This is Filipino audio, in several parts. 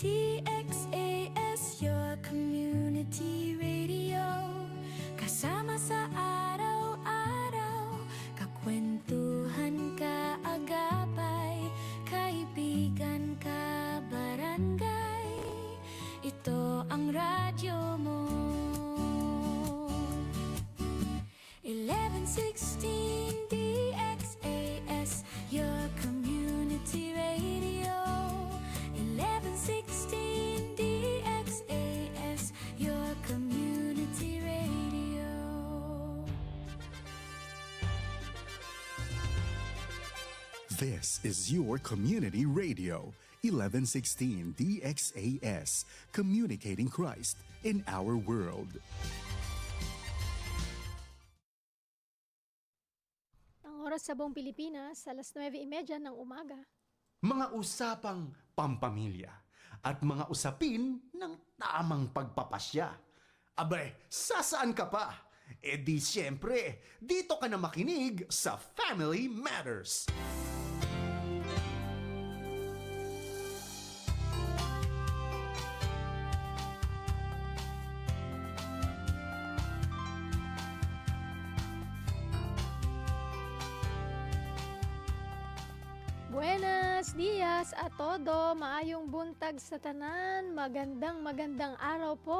DXAS, your community radio. Kasama sa araw-araw, kakwentuhan kaagapay, kaibigan ka barangay. Ito ang radyo mo. 1116 DXAS, your community radio. 1116 DXAS, your community radio. This is your community radio, 1116 DXAS, communicating Christ in our world. Ang oras sa buong Pilipinas, alas 9:30 ng umaga. Mga usapang pampamilya at mga usapin ng tamang pagpapasya. Abay, sasaan ka pa? E di siyempre, dito ka na makinig sa Family Matters. Buenos dias a todo, maayong buntag sa tanan, magandang araw po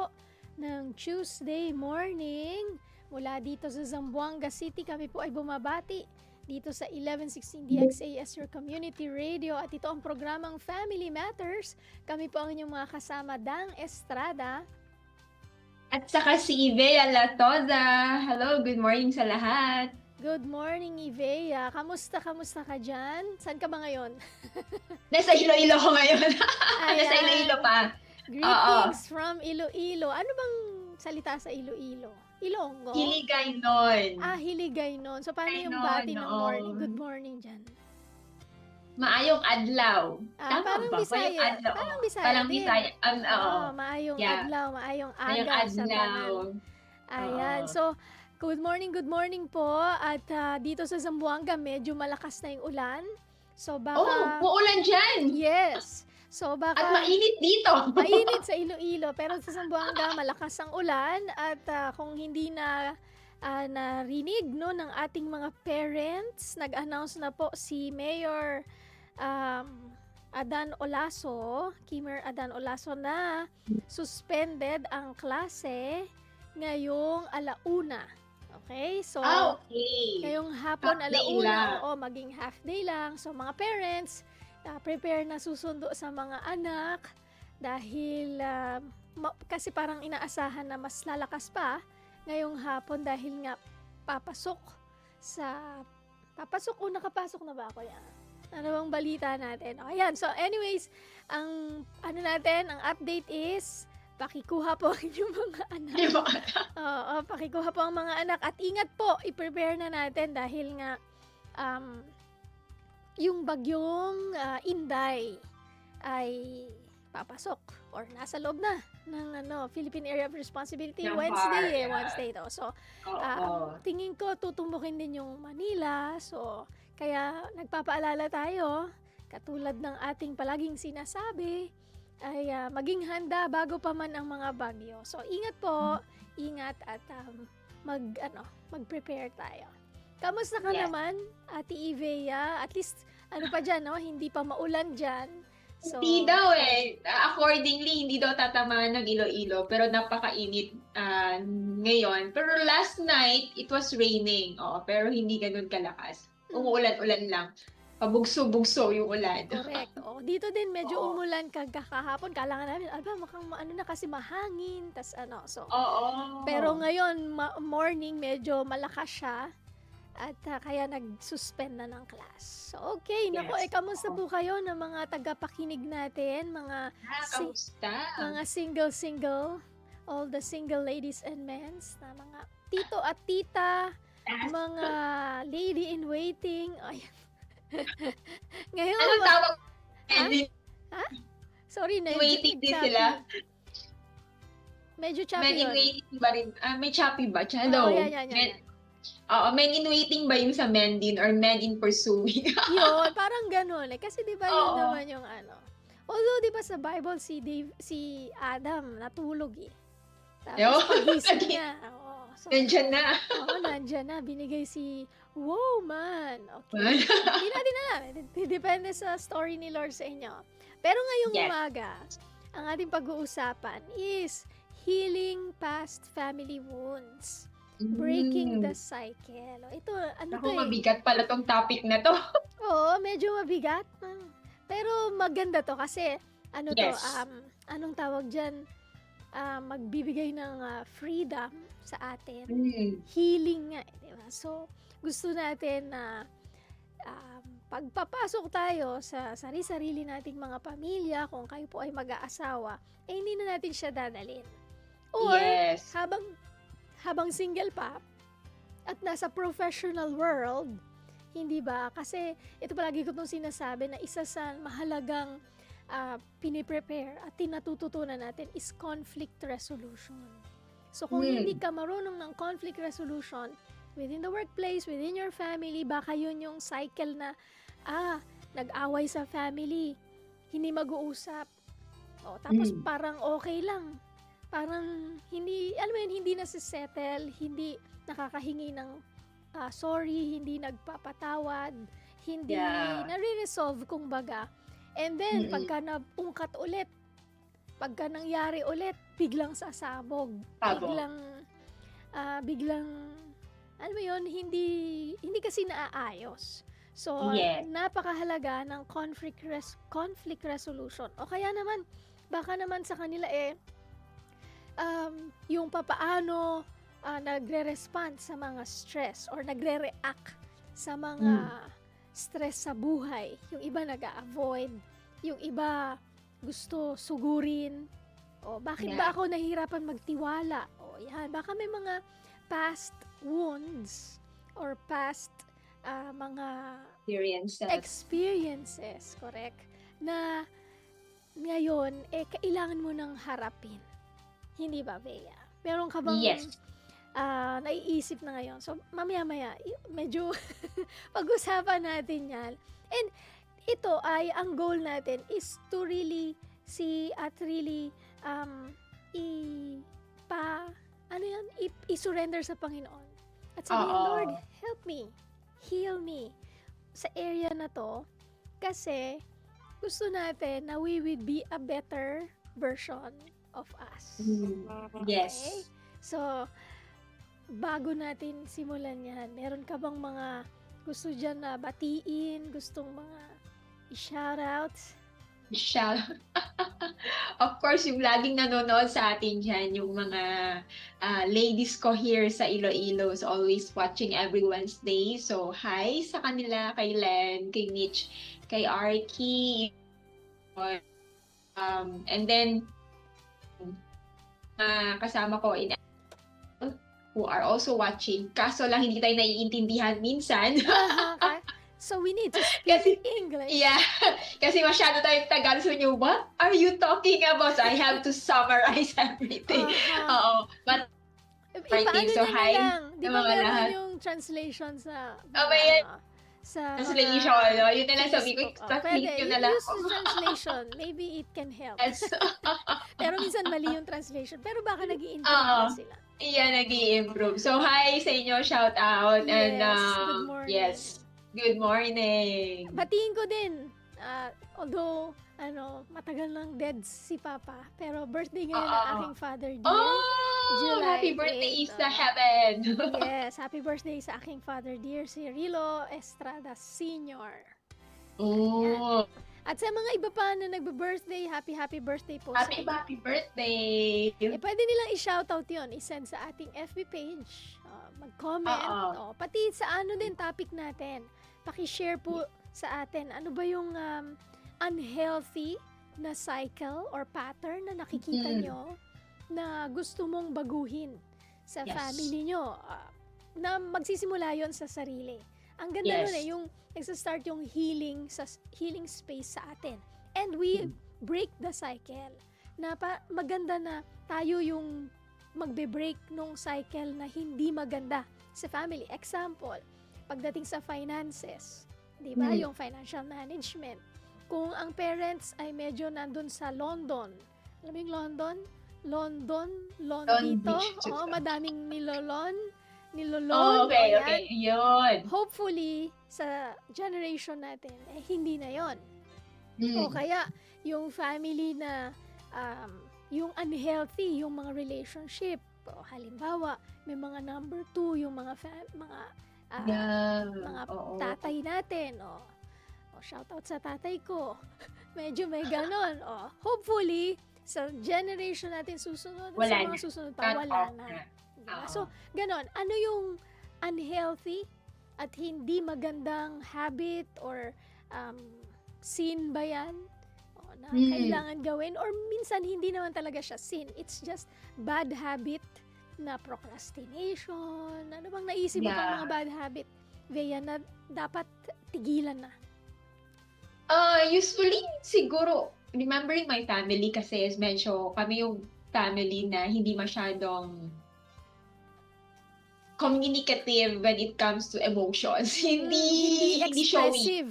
ng Tuesday morning. Mula dito sa Zamboanga City, kami po ay bumabati dito sa 1116 DXAS, your community radio, at ito ang programang Family Matters. Kami po ang inyong mga kasama, Dang Estrada. At saka si Ivea Latoza. Hello, good morning sa lahat. Good morning, Ivea. Kamusta ka dyan? Saan ka ba ngayon? Nasa Iloilo ko ngayon. Ayan. Nasa Iloilo pa. Greetings from Iloilo. Ano bang salita sa Iloilo? Ilonggo? Hiligaynon. Hiligaynon. So, paano yung Gaynon, bati ng oo. morning? Good morning dyan. Maayong adlaw. Tama Parang ba? Bisaya. Maayong adlaw. Parang Bisaya Parang din. Bisaya. Oo. Maayong Yeah. adlaw, maayong Maayong aga sa adlaw. tanan. Ayan. Oo. So, good morning po. At dito sa Zamboanga, medyo malakas na yung ulan. So, baka... Uulan dyan. Yes. So, baka... At mainit dito. Mainit sa Iloilo, pero sa Zamboanga malakas ang ulan at kung hindi na narinig ng ating mga parents, nag-announce na po si Mayor Adan Olaso, Kimer Adan Olaso, na suspended ang klase ngayong alauna. Okay? So, Okay. ngayong hapon Half day alauna, lang. maging half day lang. So, mga parents, prepare na susundo sa mga anak dahil kasi parang inaasahan na mas lalakas pa ngayong hapon dahil nga papasok o nakapasok na ba ako yan? Ano bang balita natin? Ayan, so anyways, ang update is pakikuha po ang inyong mga anak. Pakikuha po ang mga anak at ingat po, i-prepare na natin dahil nga yung bagyong Inday ay papasok or nasa loob na ng Philippine Area of Responsibility Yung Wednesday, bar, Wednesday to. So, Oo. tingin ko tutumbukin din yung Manila. So, kaya nagpapaalala tayo, katulad ng ating palaging sinasabi, ay maging handa bago pa man ang mga bagyo. So, ingat po, ingat at mag-prepare tayo. Kamusta ka Yes. naman, Ate Ivea? At least, pa dyan, hindi pa maulan dyan. So, Hindi daw eh. Accordingly, hindi daw tatamaan ng Iloilo. Pero napakainit ngayon. Pero last night, it was raining. Pero hindi ganun kalakas. Umuulan-ulan lang. Pabugso-bugso yung ulan. correct. Dito din, medyo Oo. umulan kakahapon. Kala nga namin, mukhang na kasi mahangin. So, Oo. pero ngayon, morning, medyo malakas siya. At kaya nag-suspend na ng class. So, okay. Nako, Yes. Kamusta po kayo ng mga tagapakinig natin? Mga Kamusta? single, all the single ladies and men, na mga tito at tita, mga lady in waiting. Ayan. Ngayon, Anong tawag? sorry, Waiting din choppy. sila. Medyo choppy Men in yun. waiting ba rin? May choppy ba? Hello? Yan. Men in waiting ba yung sa men din or men in pursuing? Yun, parang ganun. Kasi di ba yun Oo. naman yung Although, di ba sa Bible, si Adam natulog eh. Yo, Tapos pagising lagi. niya, oo. So, Nandyan na. oo, nandyan na. Binigay si woman. Okay. Hindi natin alam. Depende sa story ni Lord sa inyo. Pero ngayong Yes. umaga, ang ating pag-uusapan is healing past family wounds. Breaking the cycle. O, ito, ano Ako, to eh? mabigat pala tong topic na to. Oo, medyo mabigat. Pero maganda to kasi, ano to, Yes. anong tawag dyan? Magbibigay ng freedom sa atin. Healing nga, di ba? So, gusto natin na pagpapasok tayo sa sarili-sarili nating mga pamilya, kung kayo po ay mag-aasawa, eh hindi na natin siya dadalhin. Or, Yes. habang single pa, at nasa professional world, hindi ba? Kasi, ito palagi ko itong sinasabi na isa sa mahalagang piniprepare at tinatututunan natin is conflict resolution. So, kung hindi ka marunong ng conflict resolution, within the workplace, within your family, baka yun yung cycle na, nag-away sa family, hindi mag-uusap. O, tapos parang okay lang. Parang hindi, alam mo yun, hindi nasisettle, hindi nakakahingi ng sorry, hindi nagpapatawad, hindi nare-resolve kumbaga. And then, pagka naungkat ulit, pagka nangyari ulit, biglang sasabog. Biglang, alam mo yun, hindi kasi naaayos. So, napakahalaga ng conflict resolution. O kaya naman, baka naman sa kanila yung papaano nagre-respond sa mga stress or nagre-react sa mga stress sa buhay. Yung iba nag-a-avoid, yung iba gusto sugurin. O bakit ba ako nahihirapan magtiwala? O yan, baka may mga past wounds or past mga experiences, correct? Na ngayon, kailangan mo nang harapin. Hindi ba, Bea? Meron ka bang naiisip na ngayon? So, mamaya-maya, medyo pag-usapan natin yan. And ito ay, ang goal natin is to really see at really i-surrender sa Panginoon. At sabihin, Lord, help me, heal me sa area na to kasi gusto natin na we will be a better version of us. Yes. Okay? So, bago natin simulan yan, meron ka bang mga gusto dyan na batiin, gustong mga i-shoutout? Of course, yung laging nanonood sa atin dyan, yung mga ladies ko here sa Iloilo is always watching every Wednesday. So, hi sa kanila, kay Len, kay Mitch, kay Arky, and then, kasama ko in who are also watching. Kaso lang hindi tayo naiintindihan minsan. So we need to speak English. Yeah. Kasi masyado tayong Tagalog. So what are you talking about? So I have to summarize everything. Oo. But Ipaano so nyo na hi lang? Di ba mga meron lahat. yung translation sa sa translation, no? Yun na lang sabi ko, translate pwede, yun na lang. use the translation. Maybe it can help. Yes. Pero minsan mali yung translation. Pero baka nag-i-improve sila. Yeah, nag-i-improve. So, hi sa inyo, shout out. And, good morning. yes, good morning. Batiin ko din. Although, matagal nang dead si Papa. Pero birthday ngayon ng aking father dear. July Happy birthday 8, sa heaven. Yes, happy birthday sa aking father dear, si Rilo Estrada Sr. At sa mga iba pa na nagbe-birthday, happy birthday po. Happy birthday. Pwede nilang i-shoutout yun, i-send sa ating FB page, mag-comment, pati sa din topic natin. Paki-share po sa atin, ano ba yung unhealthy na cycle or pattern na nakikita nyo na gusto mong baguhin sa family nyo, na magsisimula yon sa sarili. Ang ganda nun yung nagsa-start yung healing space sa atin. And we break the cycle. Maganda na tayo yung magbe-break nung cycle na hindi maganda sa family. Example, pagdating sa finances, di ba? Yung financial management. kung ang parents ay medyo nandun sa London. Alam mo yung London? London dito. Beach. Oo, madaming nilolon. Oh, okay, o okay. yan. Yun. Hopefully, sa generation natin, hindi na yon. O kaya, yung family na, yung unhealthy, yung mga relationship. O, halimbawa, may mga number 2, yung mga mga Oo. tatay natin. O, shout out sa tatay ko. Medyo may ganon. O, hopefully, sa generation natin susunod, Wala sa na. mga susunod pa, Cut wala off na. na. Diba? Oo. So, ganon. Ano yung unhealthy at hindi magandang habit or sin ba yan? O, na kailangan gawin? Or minsan hindi naman talaga siya sin. It's just bad habit na procrastination. Ano bang naisip mo pang mga bad habit, Vea, na dapat tigilan na? Usually, siguro, remembering my family kasi is medyo kami yung family na hindi masyadong communicative when it comes to emotions. Hindi showy.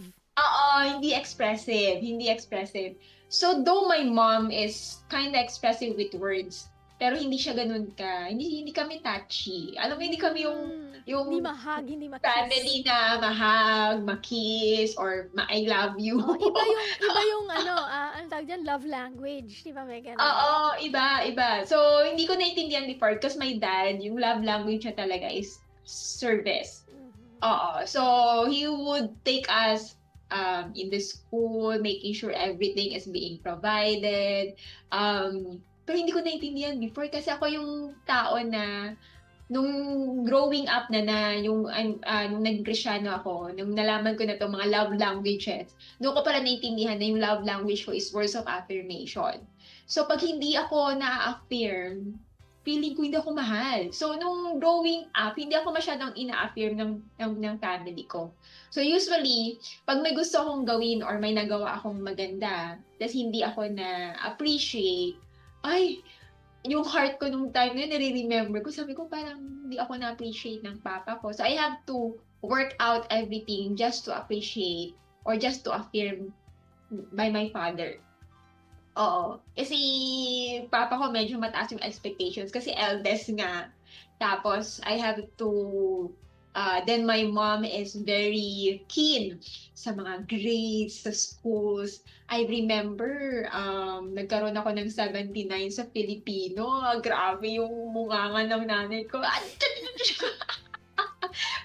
expressive. Hindi expressive. So, though my mom is kind of expressive with words, pero hindi siya ganun hindi kami touchy. Alam mo, hindi kami yung hindi mahag, hindi makiss. family na mahag, makiss, or I love you. Oh, iba yung ano tawag dyan, love language. Di ba may ganun? Oo, iba. So, hindi ko naintindihan before because my dad, yung love language niya talaga is service. Oo. So, he would take us in the school, making sure everything is being provided. Pero hindi ko naintindihan before kasi ako yung tao na nung growing up nung naging Kristiyano ako, nung nalaman ko na itong mga love languages, doon ko pala naintindihan na yung love language ko is words of affirmation. So, pag hindi ako na-affirm, feeling ko hindi ako mahal. So, nung growing up, hindi ako masyadong ina-affirm ng family ko. So, usually, pag may gusto akong gawin or may nagawa akong maganda, tapos hindi ako na-appreciate, yung heart ko nung time na yun, nare-remember ko, sabi ko parang hindi ako na-appreciate ng papa ko. So, I have to work out everything just to appreciate or just to affirm by my father. Oo. Kasi papa ko medyo mataas yung expectations kasi eldest nga. Tapos, I have to then my mom is very keen sa mga grades, sa schools. I remember, nagkaroon ako ng 79 sa Filipino. Grabe yung munganga ng nanay ko.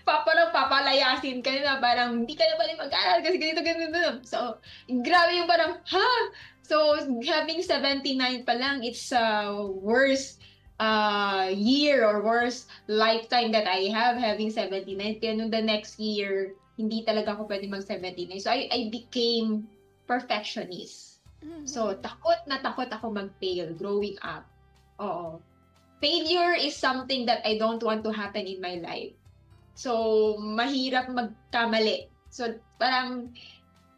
Parang papalayasin ka na, parang hindi ka na pala mag-aral kasi ganito. So, grabe yung parang, So, having 79 pa lang, it's worst year or worst lifetime that I have having 79. Kaya nung the next year, hindi talaga ako pwede mag-79. So, I became perfectionist. So, takot ako mag-fail growing up. Oo. Failure is something that I don't want to happen in my life. So, mahirap magkamali. So, parang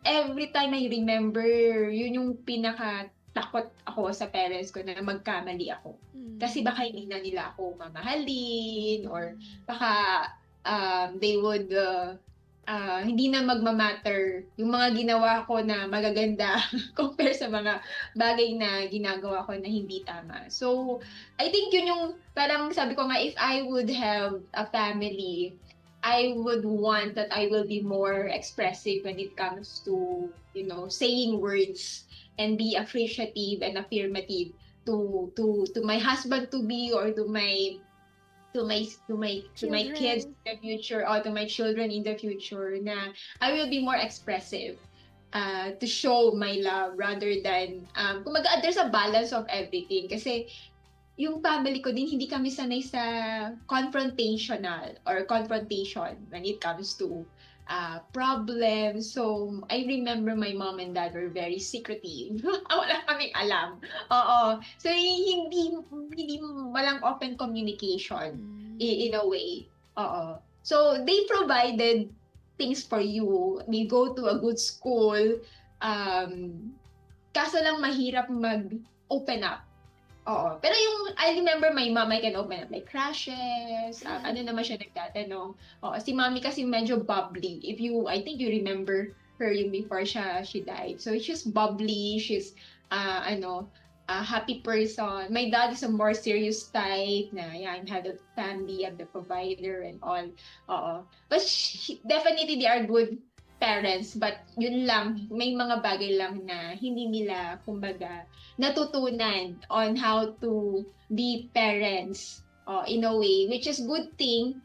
every time I remember, yun yung pinaka-takot ako sa parents ko na magkamali ako. Kasi baka hindi na nila ako mamahalin or baka they would hindi na magmamatter yung mga ginawa ko na magaganda compare sa mga bagay na ginagawa ko na hindi tama. So, I think yun yung parang sabi ko nga, if I would have a family, I would want that I will be more expressive when it comes to, saying words and be appreciative and affirmative to my husband to be or to my kids in the future or to my children in the future na I will be more expressive to show my love rather than kumbaga there's a balance of everything kasi yung family ko din hindi kami sanay sa confrontation when it comes to problems. So, I remember my mom and dad were very secretive. Wala kaming alam. Oo. So, hindi walang open communication in a way. Oo. So, they provided things for you. You go to a good school. Kaso lang mahirap mag-open up. Oo. Pero I remember my mom, I can open up like crashes, ano naman siya nagtatanong. Oo, si mommy kasi medyo bubbly. I think you remember her yung before she died. So she's bubbly, she's a happy person. My dad is a more serious type na yan, had a family, had the provider and all. Oo. But definitely they are good parents, but yun lang, may mga bagay lang na hindi nila, kumbaga, natutunan on how to be parents in a way, which is good thing.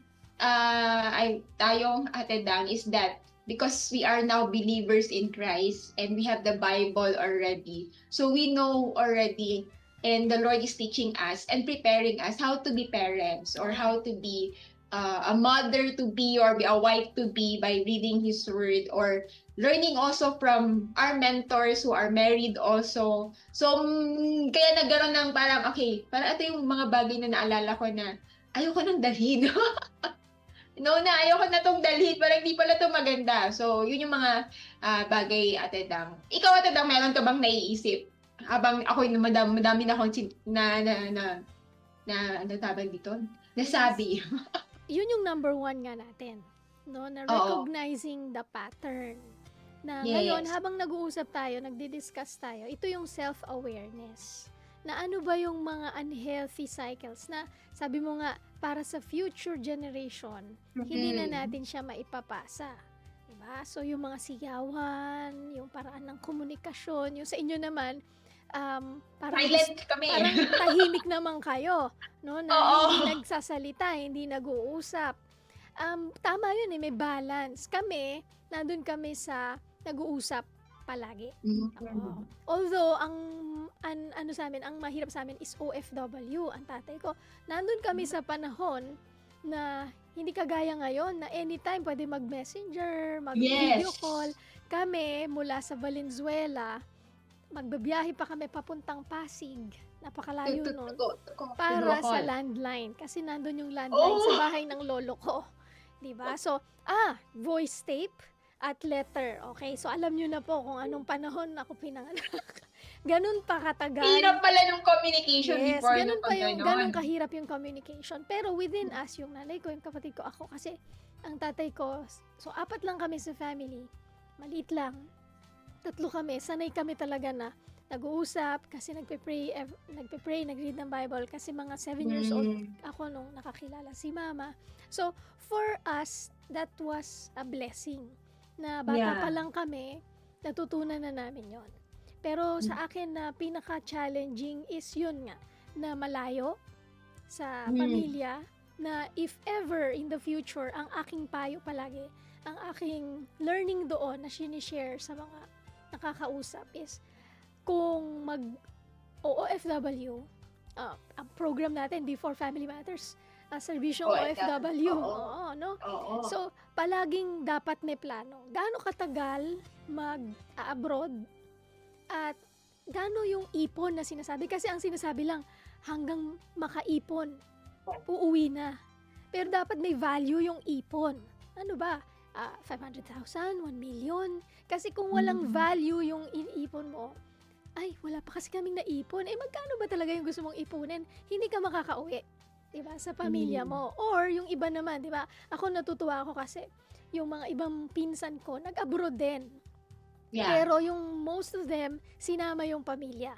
Tayong Ate Dang is that because we are now believers in Christ and we have the Bible already, so we know already, and the Lord is teaching us and preparing us how to be parents or how to be a mother to be or be a wife to be by reading His Word or learning also from our mentors who are married also. So, kaya nagkaroon ng parang, okay, parang ito yung mga bagay na naalala ko na ayoko nang dalhin. No, na ayoko na tong dalhin, parang hindi pala to maganda. So, yun yung mga bagay, Ate Dang. Ikaw, Ate Dang, meron ka bang naiisip? Habang ako, madami na akong ano tawag dito? Nasabi. Yun yung number 1 nga natin, no? Na Oo. recognizing the pattern. Na Yes. ngayon, habang nag-uusap tayo, nagdi-discuss tayo, ito yung self-awareness. Na ano ba yung mga unhealthy cycles na sabi mo nga, para sa future generation, hindi na natin siya maipapasa. Diba? So, yung mga sigawan, yung paraan ng komunikasyon, yung sa inyo naman, parang Silent kami. parang tahimik naman kayo, no? Na Oo. hindi nagsasalita, hindi nag-uusap. Tama yun may balance. Kami, nandun kami sa nag-uusap palagi. Oo. Although, ano sa amin, ang mahirap sa amin is OFW, ang tatay ko. Nandun kami sa panahon na hindi kagaya ngayon na anytime pwede mag-messenger, mag-video Yes. call. Kami, mula sa Valenzuela, magbabiyahe pa kami papuntang Pasig. Napakalayo nun. Para sa landline. Kasi nandun yung landline sa bahay ng lolo ko. Diba? So, voice tape at letter. Okay? So, alam nyo na po kung anong panahon ako pinanganak. Ganun pa katagal. Hirap pala ng communication Yes, before ganun nung pa yung, ganon. ganun kahirap yung communication. Pero within us, yung nanay ko, yung kapatid ko, ako kasi, ang tatay ko, so 4 lang kami sa family. Maliit lang. 3 kami. Sanay kami talaga na nag-uusap kasi nagpe-pray, nag-read ng Bible kasi mga 7 years old ako nung nakakilala si mama. So, for us, that was a blessing. Na bata Yeah. pa lang kami, natutunan na namin yon. Pero sa akin na pinaka-challenging is yun nga, na malayo sa pamilya, na if ever in the future, ang aking payo palagi, ang aking learning doon na sinishare sa mga nakakausap is, kung mag-OFW, ang program natin, Before Family Matters, Servisyong OFW. Oo, no? Oo. So, palaging dapat may plano. Gaano katagal mag-abroad at gaano yung ipon na sinasabi? Kasi ang sinasabi lang, hanggang makaipon, uuwi na. Pero dapat may value yung ipon. Ano ba? 500,000, 1 million. Kasi kung walang value yung iniipon mo, ay, wala pa kasi kaming naipon. Magkano ba talaga yung gusto mong ipunin? Hindi ka makakauwi. Diba? Sa pamilya mo. Or yung iba naman, diba? Ako natutuwa ako kasi yung mga ibang pinsan ko, nag-abroad din. Yeah. Pero yung most of them, sinama yung pamilya.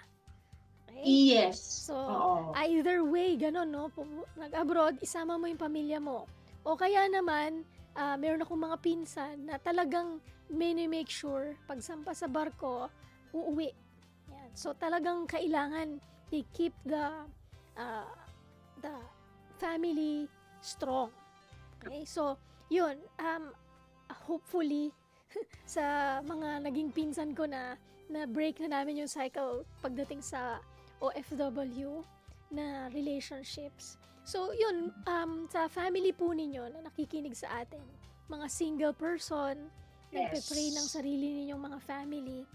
Okay? Yes. So, Oo. either way, ganun, no? Nag-abroad, isama mo yung pamilya mo. O kaya naman, meron akong mga pinsan na talagang make sure, pagsampa sa barko, uuwi. Yan. So, talagang kailangan they keep the family strong. Okay? So, yun, hopefully, sa mga naging pinsan ko na break na namin yung cycle pagdating sa OFW na relationships. So, yun, sa family po ninyo na nakikinig sa atin, mga single person, nagpe-pray ng sarili ninyong mga family,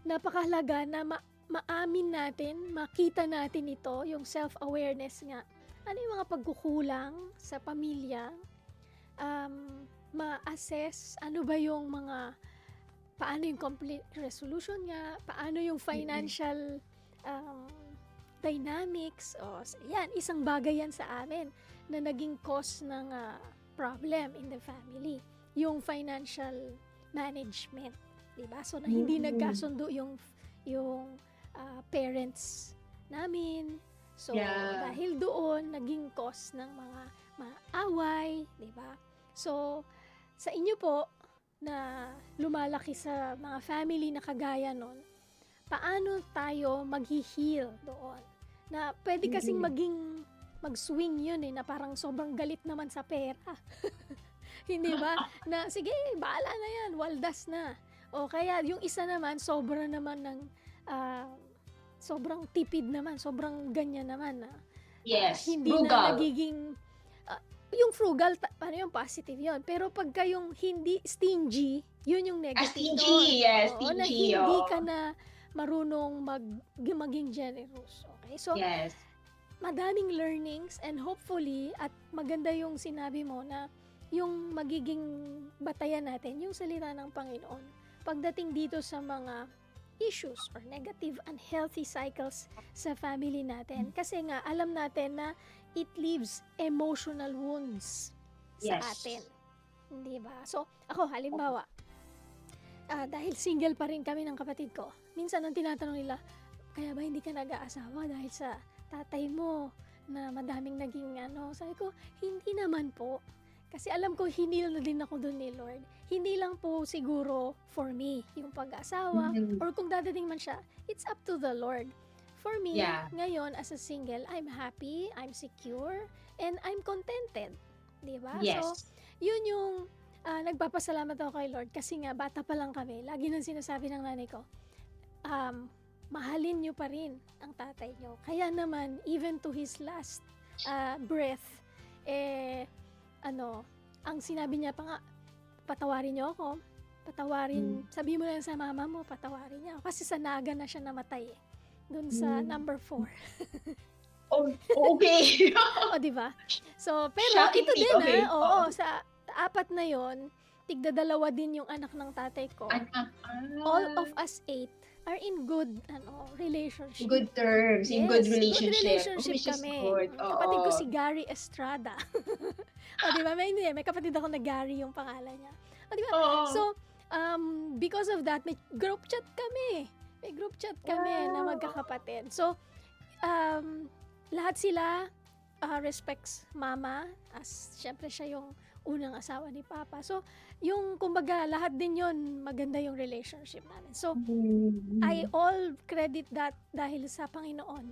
napakahalaga na maamin natin, makita natin ito, yung self-awareness nga. Ano yung mga pagkukulang sa pamilya? Ma-assess, ano ba yung mga, paano yung conflict resolution nga, paano yung financial dynamics. Yan, isang bagay yan sa amin na naging cause ng problem in the family. Yung financial management, 'di ba? So na hindi Mm. nagkasundo yung parents namin. So Yeah. dahil doon naging cause ng mga away, 'di ba? So sa inyo po na lumalaki sa mga family na kagaya nun, paano tayo mag-heal doon? Na pwede kasing mag-swing yun na parang sobrang galit naman sa pera. Hindi ba? Na sige, baala na yan, waldas na. O kaya yung isa naman, sobra naman ng sobrang tipid naman, sobrang ganyan naman na Yes. hindi na Frugal. nagiging yung frugal, paano yung positive yon. Pero pagka yung hindi stingy, yun yung negative Stingy, doon. yes, Oo, na stingy, hindi oo. ka na marunong maging generous. Okay? So, Yes. madaming learnings and hopefully, at maganda yung sinabi mo na yung magiging batayan natin, yung salita ng Panginoon, pagdating dito sa mga issues or negative unhealthy cycles sa family natin. Kasi nga, alam natin na it leaves emotional wounds sa Yes. atin. Di ba? So, ako, halimbawa, dahil single pa rin kami ng kapatid ko, minsan ang tinatanong nila, kaya ba hindi ka nag-aasawa dahil sa tatay mo na madaming naging sabi ko, hindi naman po. Kasi alam ko, hinil na din ako doon ni Lord. Hindi lang po siguro for me yung pag-asawa or kung dadating man siya, it's up to the Lord. For me, Yeah. ngayon as a single, I'm happy, I'm secure, and I'm contented. Di ba? Yes. So, yun yung nagpapasalamat ako kay Lord kasi nga bata pa lang kami. Lagi nang sinasabi ng nanay ko, mahalin nyo pa rin ang tatay nyo. Kaya naman, even to his last breath, ang sinabi niya pa nga, patawarin niyo ako, sabi mo lang sa mama mo, patawarin niya ako. Kasi sa naga na siya namatay dun sa number 4. Oh, okay. O, di ba? So, pero Shocking ito thing, din okay. oo, sa 4 na yon, tigdadalawa din yung anak ng tatay ko. All of us 8 are in good relationship. Good terms, in good relationship. Good relationship Which is kami. good. Kapatid ko Oo. si Gary Estrada. O, di ba? May kapatid ako na Gary yung pangalan niya. O, di ba? Oo. So, because of that, may group chat kami. May group chat kami na magkakapatid. So, lahat sila respects mama as syempre siya yung unang asawa ni Papa. So, yung kumbaga lahat din yon maganda yung relationship namin. So, I all credit that dahil sa Panginoon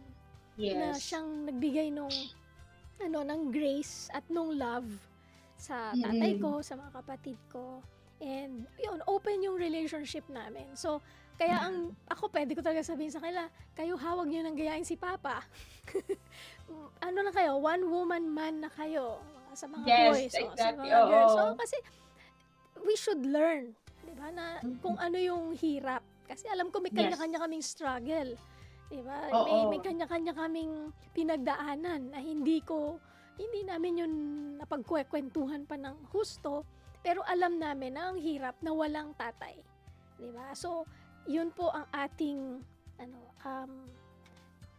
na Yes. siyang nagbigay ng grace at nung love sa tatay ko, sa mga kapatid ko. And yun, open yung relationship namin. So, kaya ako pwede ko talaga sabihin sa kanila, kayo hawag nyo nang gayahin si Papa. Na kayo, one woman man na kayo sa mga Yes, boys, sa exactly. mga girls. Oo. So, kasi we should learn, di ba, na kung ano yung hirap. Kasi alam ko may Yes. kanya-kanya kaming struggle. Di ba? Oo. May kanya-kanya kaming pinagdaanan na hindi namin yun napagkwentuhan pa ng husto, pero alam namin na ang hirap na walang tatay. Di ba? So, yun po ang ating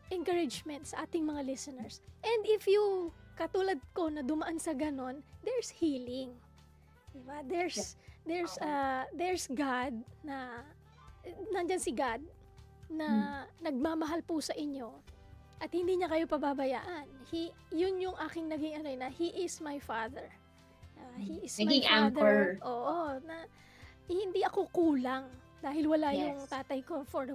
encouragement sa ating mga listeners. And if you, katulad ko na dumaan sa ganon, there's healing. Diba? There's God na, nandyan si God na nagmamahal po sa inyo at hindi niya kayo pababayaan. Yun yung aking naging He is my Father. He is Naging my Father. anchor. Oo, na hindi ako kulang dahil wala Yes. yung tatay ko for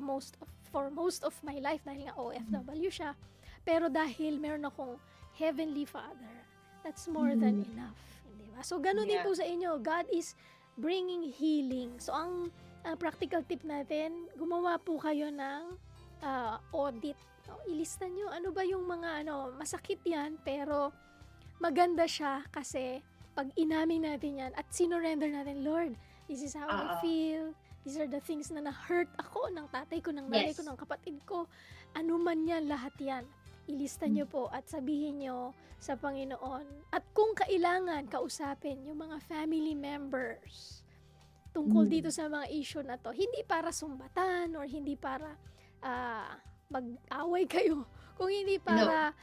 most of my life dahil nga OFW siya. Pero dahil meron akong Heavenly Father, that's more than enough. Diba? So, ganun din Yeah. po sa inyo. God is bringing healing. So, ang practical tip natin, gumawa po kayo ng audit. Ilista nyo, ano ba yung mga, masakit yan, pero maganda siya kasi pag inamin natin yan at sinurrender natin, Lord, this is how I feel. These are the things na na-hurt ako ng tatay ko, ng nanay ko, ng kapatid ko. Ano man yan, lahat yan. Ilista nyo po at sabihin nyo sa Panginoon. At kung kailangan, kausapin yung mga family members tungkol dito sa mga issue na to. Hindi para sumbatan or hindi para mag-away kayo. Kung hindi para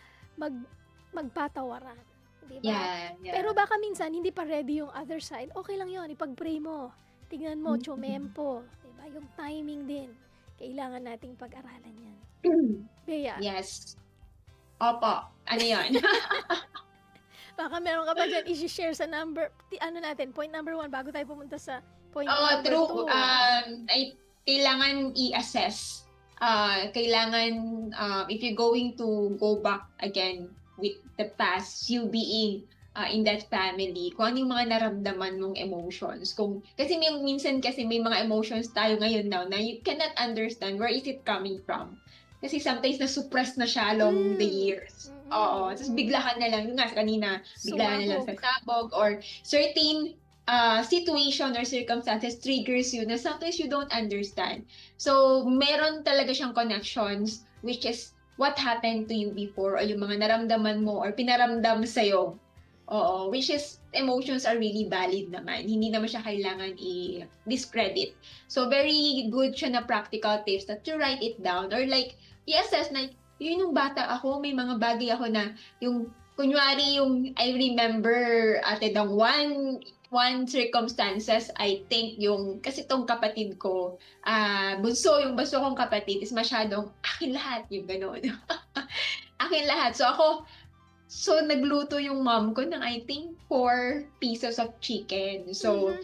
magpatawaran. Diba? Yeah. Pero baka minsan, hindi pa ready yung other side. Okay lang yun, ipag-pray mo. Tingnan mo, Chumempo. Diba? Yung timing din. Kailangan nating pag-aralan yan. Bea, Yes. Opo. Ano yun? baka meron ka pa dyan i-share sa point number 1 bago tayo pumunta sa point Oo, number true. 2. Ay, kailangan i-assess. Kailangan, if you're going to go back again with the past, you being in that family, kung ano yung mga naramdaman mong emotions. Kasi minsan kasi may mga emotions tayo ngayon now na you cannot understand where is it coming from. Kasi sometimes na-suppress na siya along the years. Oo. Tapos bigla ka na lang, yung nga kanina, bigla ka na lang sa sabog or certain situation or circumstances triggers you na sometimes you don't understand. So, meron talaga siyang connections which is what happened to you before or yung mga naramdaman mo or pinaramdam sa'yo. Oo, which is emotions are really valid naman. Hindi naman siya kailangan i-discredit. So, very good siya na practical tips that you write it down or like, i-assess na, yun yung bata ako, may mga bagay ako na yung, kunyari yung, I remember, ate dang one circumstances, I think yung, kasi tong kapatid ko, yung bunso kong kapatid is masyadong, akin lahat, yung gano'n. Akin lahat. So, nagluto yung mom ko ng I think 4 pieces of chicken. So,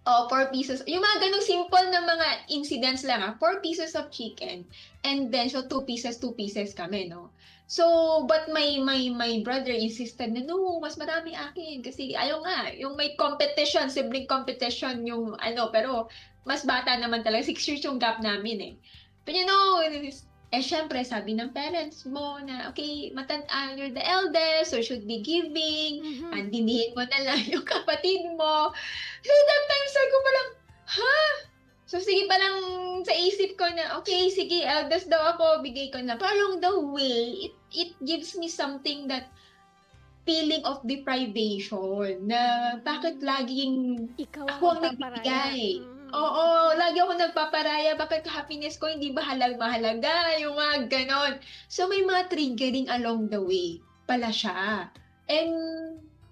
4 pieces. Yung mga ganong simple na mga incidents lang 4 pieces of chicken. And then, so 2 pieces kami, no? So, but my brother insisted na, no, mas marami akin. Kasi ayaw nga, yung may competition, sibling competition yung pero mas bata naman talaga. 6 years yung gap namin eh. But you know, syempre, sabi ng parents mo na, okay, you're the eldest, so should be giving, andinihin mo na lang yung kapatid mo. So that time, sabi ko parang, So sige, parang sa isip ko na, okay, sige, eldest daw ako, bigay ko na. Pero along the way, it gives me something that feeling of deprivation na bakit laging Ikaw ako ang magpaparaya. nagbibigay. Oo, lagi ako nagpaparaya. Bakit happiness ko hindi ba mahalaga? Yung mga ganon. So, may mga triggering along the way pala siya. And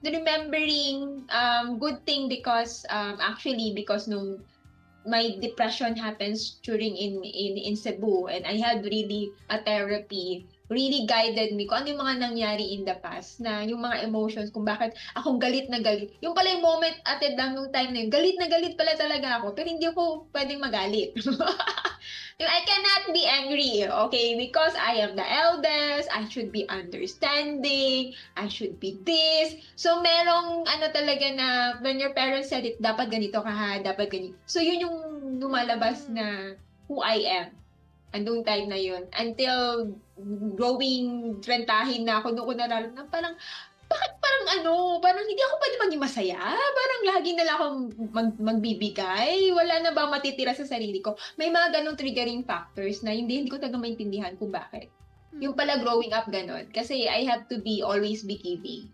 remembering, good thing because, actually, because nung my depression happens during in Cebu and I had really a therapy really guided me kung ano yung mga nangyari in the past na yung mga emotions kung bakit akong galit na galit. Yung pala yung moment lang yung time na yun, galit na galit pala talaga ako pero hindi ako pwedeng magalit. I cannot be angry, okay? Because I am the eldest, I should be understanding, I should be this. So merong talaga na when your parents said it, dapat ganito ka ha, dapat ganito. So yun yung lumalabas na who I am. Andung time na yun. Until growing, trentahin na ako, doon ko nararamdaman, parang, bakit parang hindi ako pwede maging masaya? Parang lagi na lang akong magbibigay? Wala na ba matitira sa sarili ko? May mga ganong triggering factors na hindi ko talaga maintindihan kung bakit. Yung pala growing up ganon. Kasi I have to always be giving.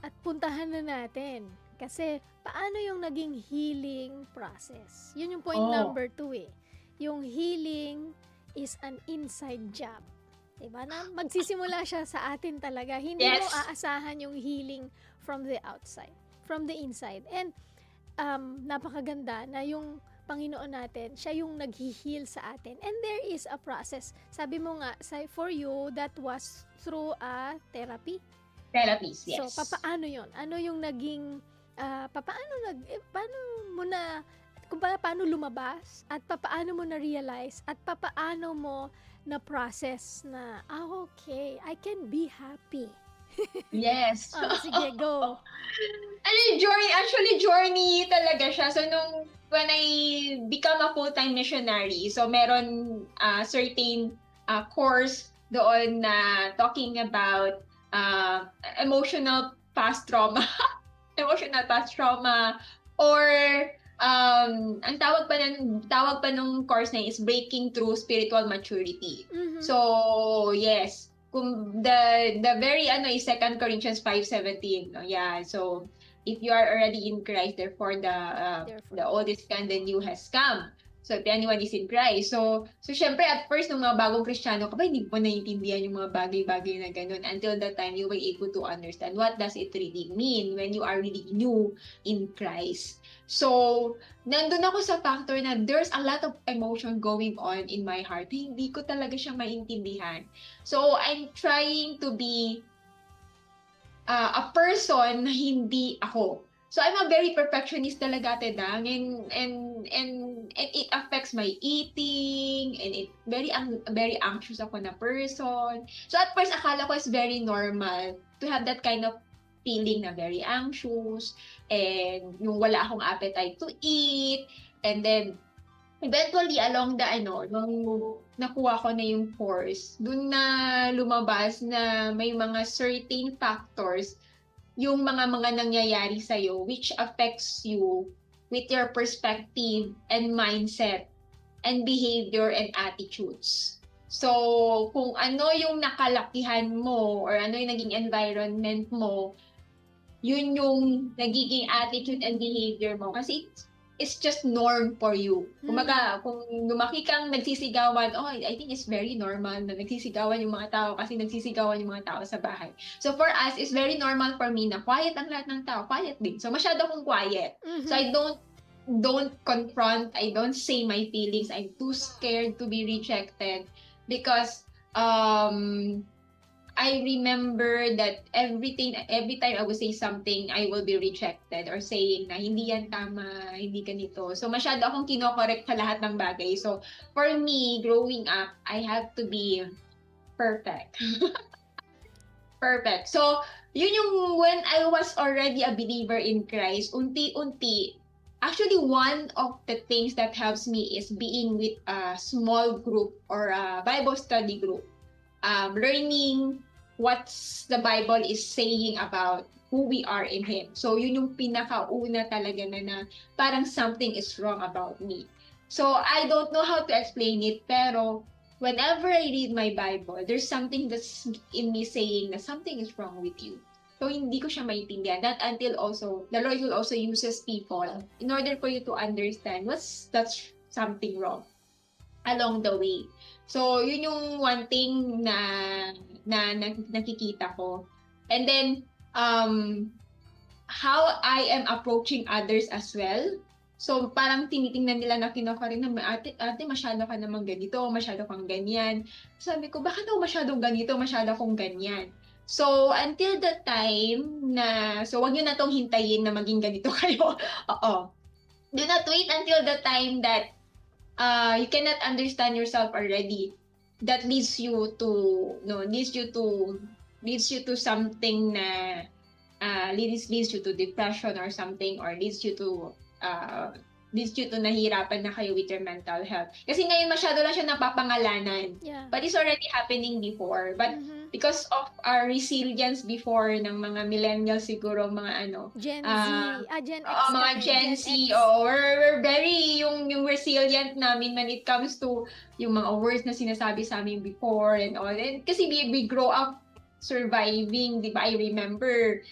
At puntahan na natin. Kasi paano yung naging healing process? Yun yung point number 2 eh. Yung healing is an inside job. Diba? Na magsisimula siya sa atin talaga. Hindi mo aasahan yung healing from the outside, from the inside. And napakaganda na yung Panginoon natin, siya yung nag-heal sa atin. And there is a process. Sabi mo nga, for you, that was through a therapy. Therapies, yes. So, paano yun? Ano yung naging, paano lumabas at paano mo na-realize at paano mo na-process na, okay, I can be happy. Yes. Sige, go. Journey talaga siya. So, when I become a full-time missionary, so meron certain course doon na talking about emotional past trauma. Emotional past trauma or ang tawag pa nung course na is Breaking Through Spiritual Maturity. So, yes. Kung the very is 2 Corinthians 5:17, no? Yeah. So, if you are already in Christ, therefore the old is gone, the new has come. So, if anyone is in Christ. So syempre, at first, nung mga bagong Kristiyano ka ba, hindi mo naiintindihan yung mga bagay-bagay na ganun until the time you were able to understand what does it really mean when you are really new in Christ. So, nandun ako sa factor na there's a lot of emotion going on in my heart. Hindi ko talaga siya maintindihan. So, I'm trying to be a person na hindi ako. So I'm a very perfectionist talaga, Tedang, and it affects my eating, and it very anxious ako na person. So at first akala ko it's very normal to have that kind of feeling na very anxious, and yung wala akong appetite to eat, and then eventually along the nung nakuha ko na yung course, dun na lumabas na may mga certain factors yung mga nangyayari sa'yo which affects you with your perspective and mindset and behavior and attitudes. So, kung ano yung nakalakihan mo or ano yung naging environment mo, yun yung nagiging attitude and behavior mo. Kasi it's just norm for you. Kumaga, kung lumaki kang nagsisigawan, I think it's very normal na nagsisigawan yung mga tao kasi nagsisigawan yung mga tao sa bahay. So for us, it's very normal for me na quiet ang lahat ng tao. Quiet din. So masyado akong quiet. So I don't confront, I don't say my feelings. I'm too scared to be rejected because I remember that every time I would say something, I will be rejected or saying na hindi yan tama, hindi ganito. So masyado akong kinokorek sa lahat ng bagay. So for me, growing up, I have to be perfect. Perfect. So yun yung when I was already a believer in Christ, unti-unti, actually one of the things that helps me is being with a small group or a Bible study group. Learning what the Bible is saying about who we are in Him. So, yun yung pinakauna talaga na parang something is wrong about me. So, I don't know how to explain it, pero whenever I read my Bible, there's something that's in me saying that something is wrong with you. So, hindi ko siya maintindihan. That until also, the Lord will also uses people in order for you to understand that's something wrong along the way. So, yun yung one thing na nakikita ko. And then, how I am approaching others as well. So, parang tinitingnan nila na kinukuha na, ate, masyado ka naman ganito, masyado kang ganyan. Sabi ko, bakit ako masyadong ganito, masyado akong ganyan? So, until the time na, so wag nyo na tong hintayin na maging ganito kayo. Oo. Do not wait until the time that you cannot understand yourself already. That leads you to something na leads you to depression or something, or leads you to nahirapan na kayo with your mental health. Kasi ngayon masyado lang siya napapangalanan. Yeah. But it's already happening before. But because of our resilience before ng mga millennials siguro, mga Gen Z, Gen X. mga Gen Z, we're very yung resilient namin when it comes to yung mga words na sinasabi sa amin before and all. And kasi we grow up surviving, di ba? I remember,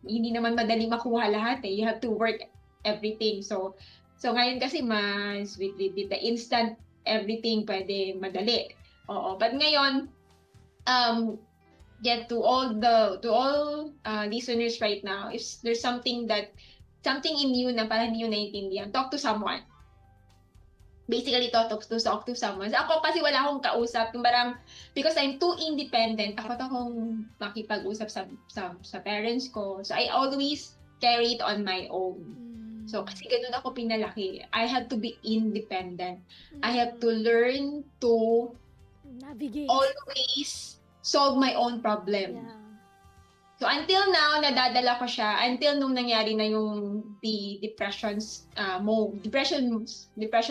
hindi naman madali makuha lahat eh. You have to work everything. So ngayon kasi mas with the instant everything pwede madali. Oo. But ngayon, to all listeners right now, if there's something in you na parang hindi nyo naiintindihan, talk to someone. Basically, talk to someone. So, ako kasi wala akong kausap. Parang, because I'm too independent, takot akong makipag-usap sa parents ko. So, I always carry it on my own. So, kasi ganun ako pinalaki. I have to be independent. I have to learn to navigate. Always solve my own problem. Yeah. So until now, nadadala ko siya until nung nangyari na yung the depression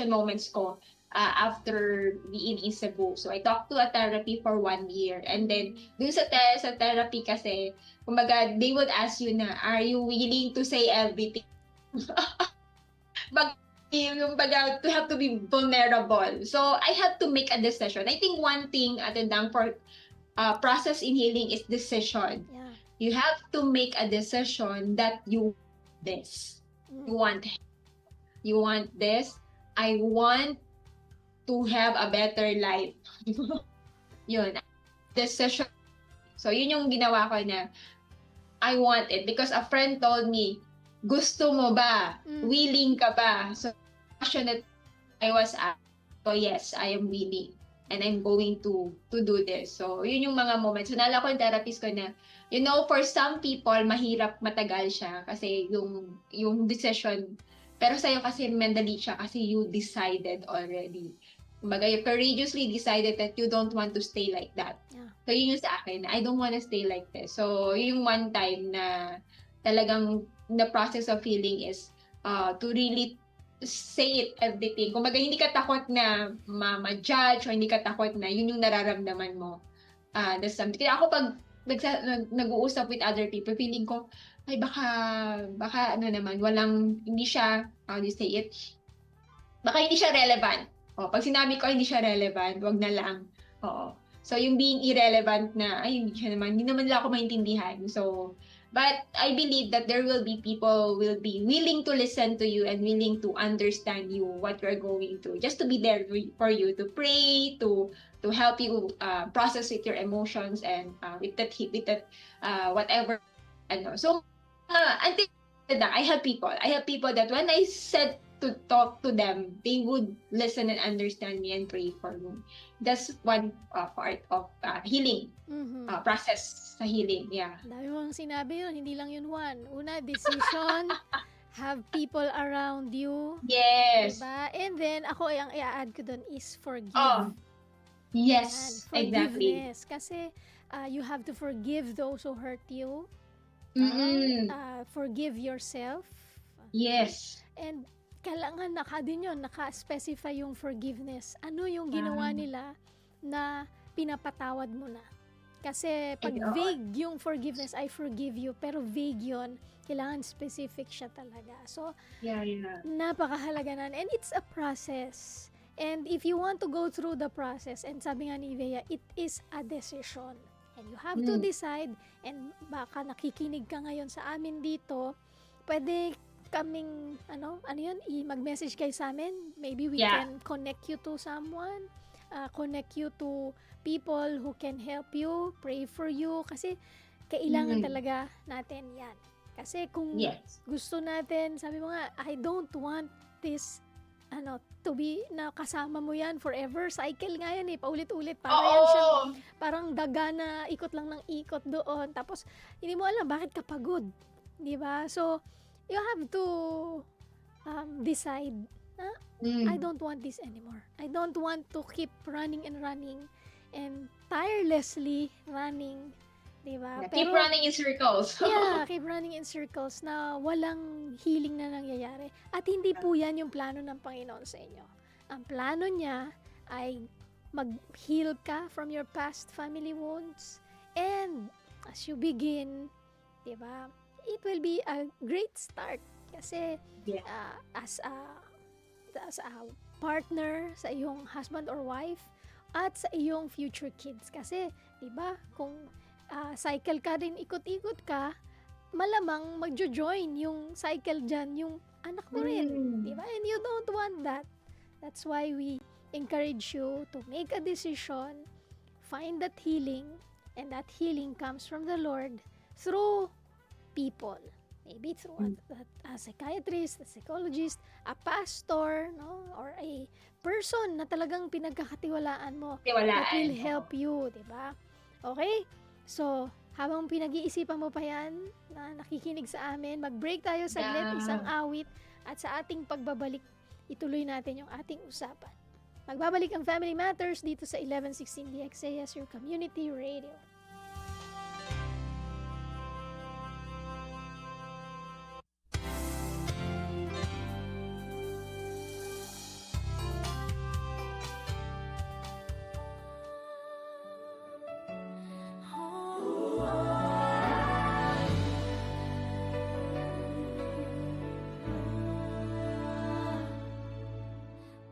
moments ko after being in Cebu. So I talked to a therapy for 1 year, and then dun sa therapy kasi, kumbaga, they would ask you na, are you willing to say everything? Yung to have to be vulnerable. So I have to make a decision. I think one thing for process in healing is decision. Yeah. You have to make a decision that you want this. You want this. I want to have a better life. Yun. Decision. So, yun yung ginawa ko na I want it because a friend told me, gusto mo ba? Willing ka ba? So, passionate I was asked. So, yes, I am willing. And I'm going to do this. So, yun yung mga moments. So, naalala ko yung therapist ko na, for some people, mahirap matagal siya kasi yung decision. Pero sa'yo kasi madali siya kasi you decided already. Kumbaga, you courageously decided that you don't want to stay like that. Yeah. So, yun yung sa akin. I don't want to stay like this. So, yung one time na talagang the process of healing is to really say it, everything. Kumbaga, hindi ka takot na ma-judge o hindi ka takot na yun yung nararamdaman mo. That's something. Kaya ako pag nag-uusap with other people, feeling ko, ay baka ano naman, hindi siya, how do you say it? Baka hindi siya relevant. Pag sinabi ko hindi siya relevant, wag na lang. Oo. So, yung being irrelevant na, hindi naman nila ako maintindihan. So, but I believe that there will be people will be willing to listen to you and willing to understand you, what you're going through. Just to be there for you, to pray, to help you process with your emotions and with that whatever. So, until that, I have people that when I said to talk to them, they would listen and understand me and pray for me. That's one part of healing process sa healing. Yeah. Dami mong sinabi yun, hindi lang yun one. Una, decision, have people around you. Yes. Diba? And then, ako ang i-add ko dun is forgive. Oh. Yes, Yan, exactly. forgiveness. Kasi you have to forgive those who hurt you. Forgive yourself. Yes. And kailangan naka-specify yung forgiveness. Ano yung ginawa nila na pinapatawad mo na? Kasi pag vague yung forgiveness, I forgive you, pero vague yun, kailangan specific siya talaga. So, napakahalaga na. And it's a process. And if you want to go through the process, and sabi nga ni Bea, it is a decision. And you have to decide, and baka nakikinig ka ngayon sa amin dito, pwede kaming, mag-message kayo sa amin. Maybe we can connect you to someone, connect you to people who can help you, pray for you, kasi kailangan talaga natin yan. Kasi kung gusto natin, sabi mo nga, I don't want this, to be, na kasama mo yan forever. Cycle nga yan paulit-ulit. Yan siyang, parang daga na ikot lang ng ikot doon. Tapos, hindi mo alam bakit ka pagod. Diba? So, you have to decide na I don't want this anymore. I don't want to keep running and tirelessly running. Diba? Yeah, keep running in circles. Keep running in circles na walang healing na nangyayari. At hindi po yan yung plano ng Panginoon sa inyo. Ang plano niya ay mag-heal ka from your past family wounds. And as you begin, diba, it will be a great start kasi as a partner sa iyong husband or wife at sa iyong future kids kasi 'di ba kung cycle ka din, ikot-ikot ka, malamang magjo-join yung cycle dyan yung anak mo rin, 'di ba? And you don't want that. That's why we encourage you to make a decision, find that healing, and that healing comes from the Lord through people. Maybe through a psychiatrist, a psychologist, a pastor, or a person na talagang pinagkakatiwalaan mo that will help you, di ba? Okay? So, habang pinag-iisipan mo pa yan, na nakikinig sa amin, mag-break tayo saglit, isang awit, at sa ating pagbabalik, ituloy natin yung ating usapan. Magbabalik ang Family Matters dito sa 1116 DXAS, your community radio.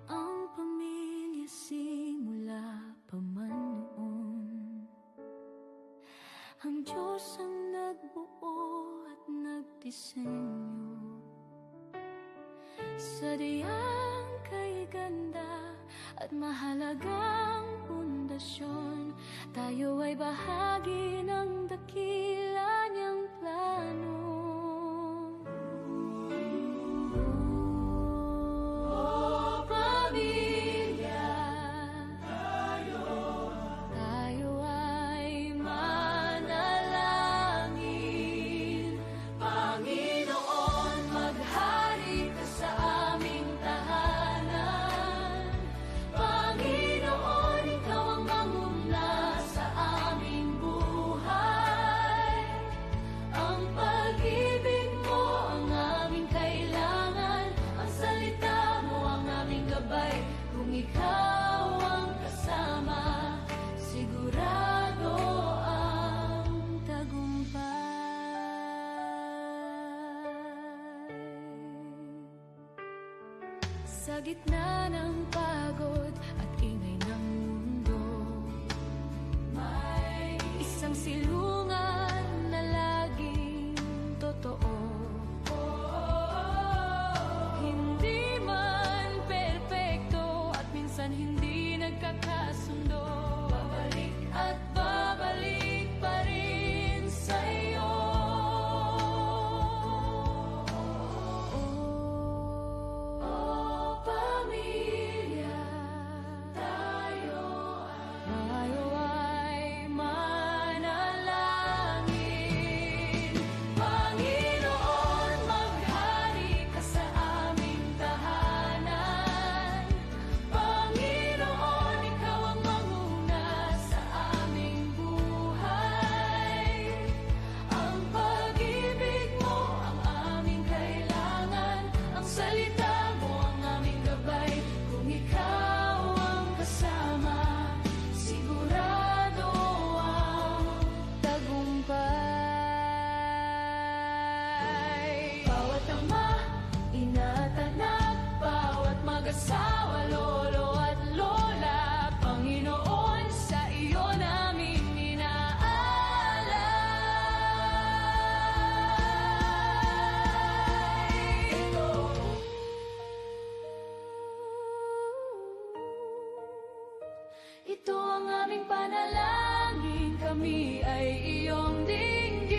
Ang pamilya simula pa man noon, ang Diyos ang nagbuo at nagdisenyo. Sadyang kay at mahalagang pundasyon. Tayo ay bahagi ng dakila niyang plano. Oh, pamilya, tayo ay manalangin. Panginoon, maghari ka sa aming tahanan. Panginoon, ikaw ang manguna sa aming buhay. Ang pag-ibig mo ang aming kailangan. Ang salita mo ang aming gabay. Kung ikaw ang kasama, sigurado ang tagumpay. Sa gitna ng pagod at ingay ng mundo, may isang silungan na laging totoo. Hindi man perpekto at minsan hindi nagkakasundo, babalik at babalik pa rin sa'yo. Oh, pamilya, tayo ay manalangin. Panginoon, maghari ka sa aming tahanan. Panginoon, ikaw ang manguna sa aming buhay. Ang pag-ibig mo ang aming kailangan. Ang salita mo ang aming gabay. Kung ikaw ang kasama, sigurado ang tagumpay. Bawat ama, ina at anak, bawat mag-asawa, lolo at lola, Panginoon, sa iyo namin inaalay. Ito ang aming panalangin, kami ay iyong dinggin.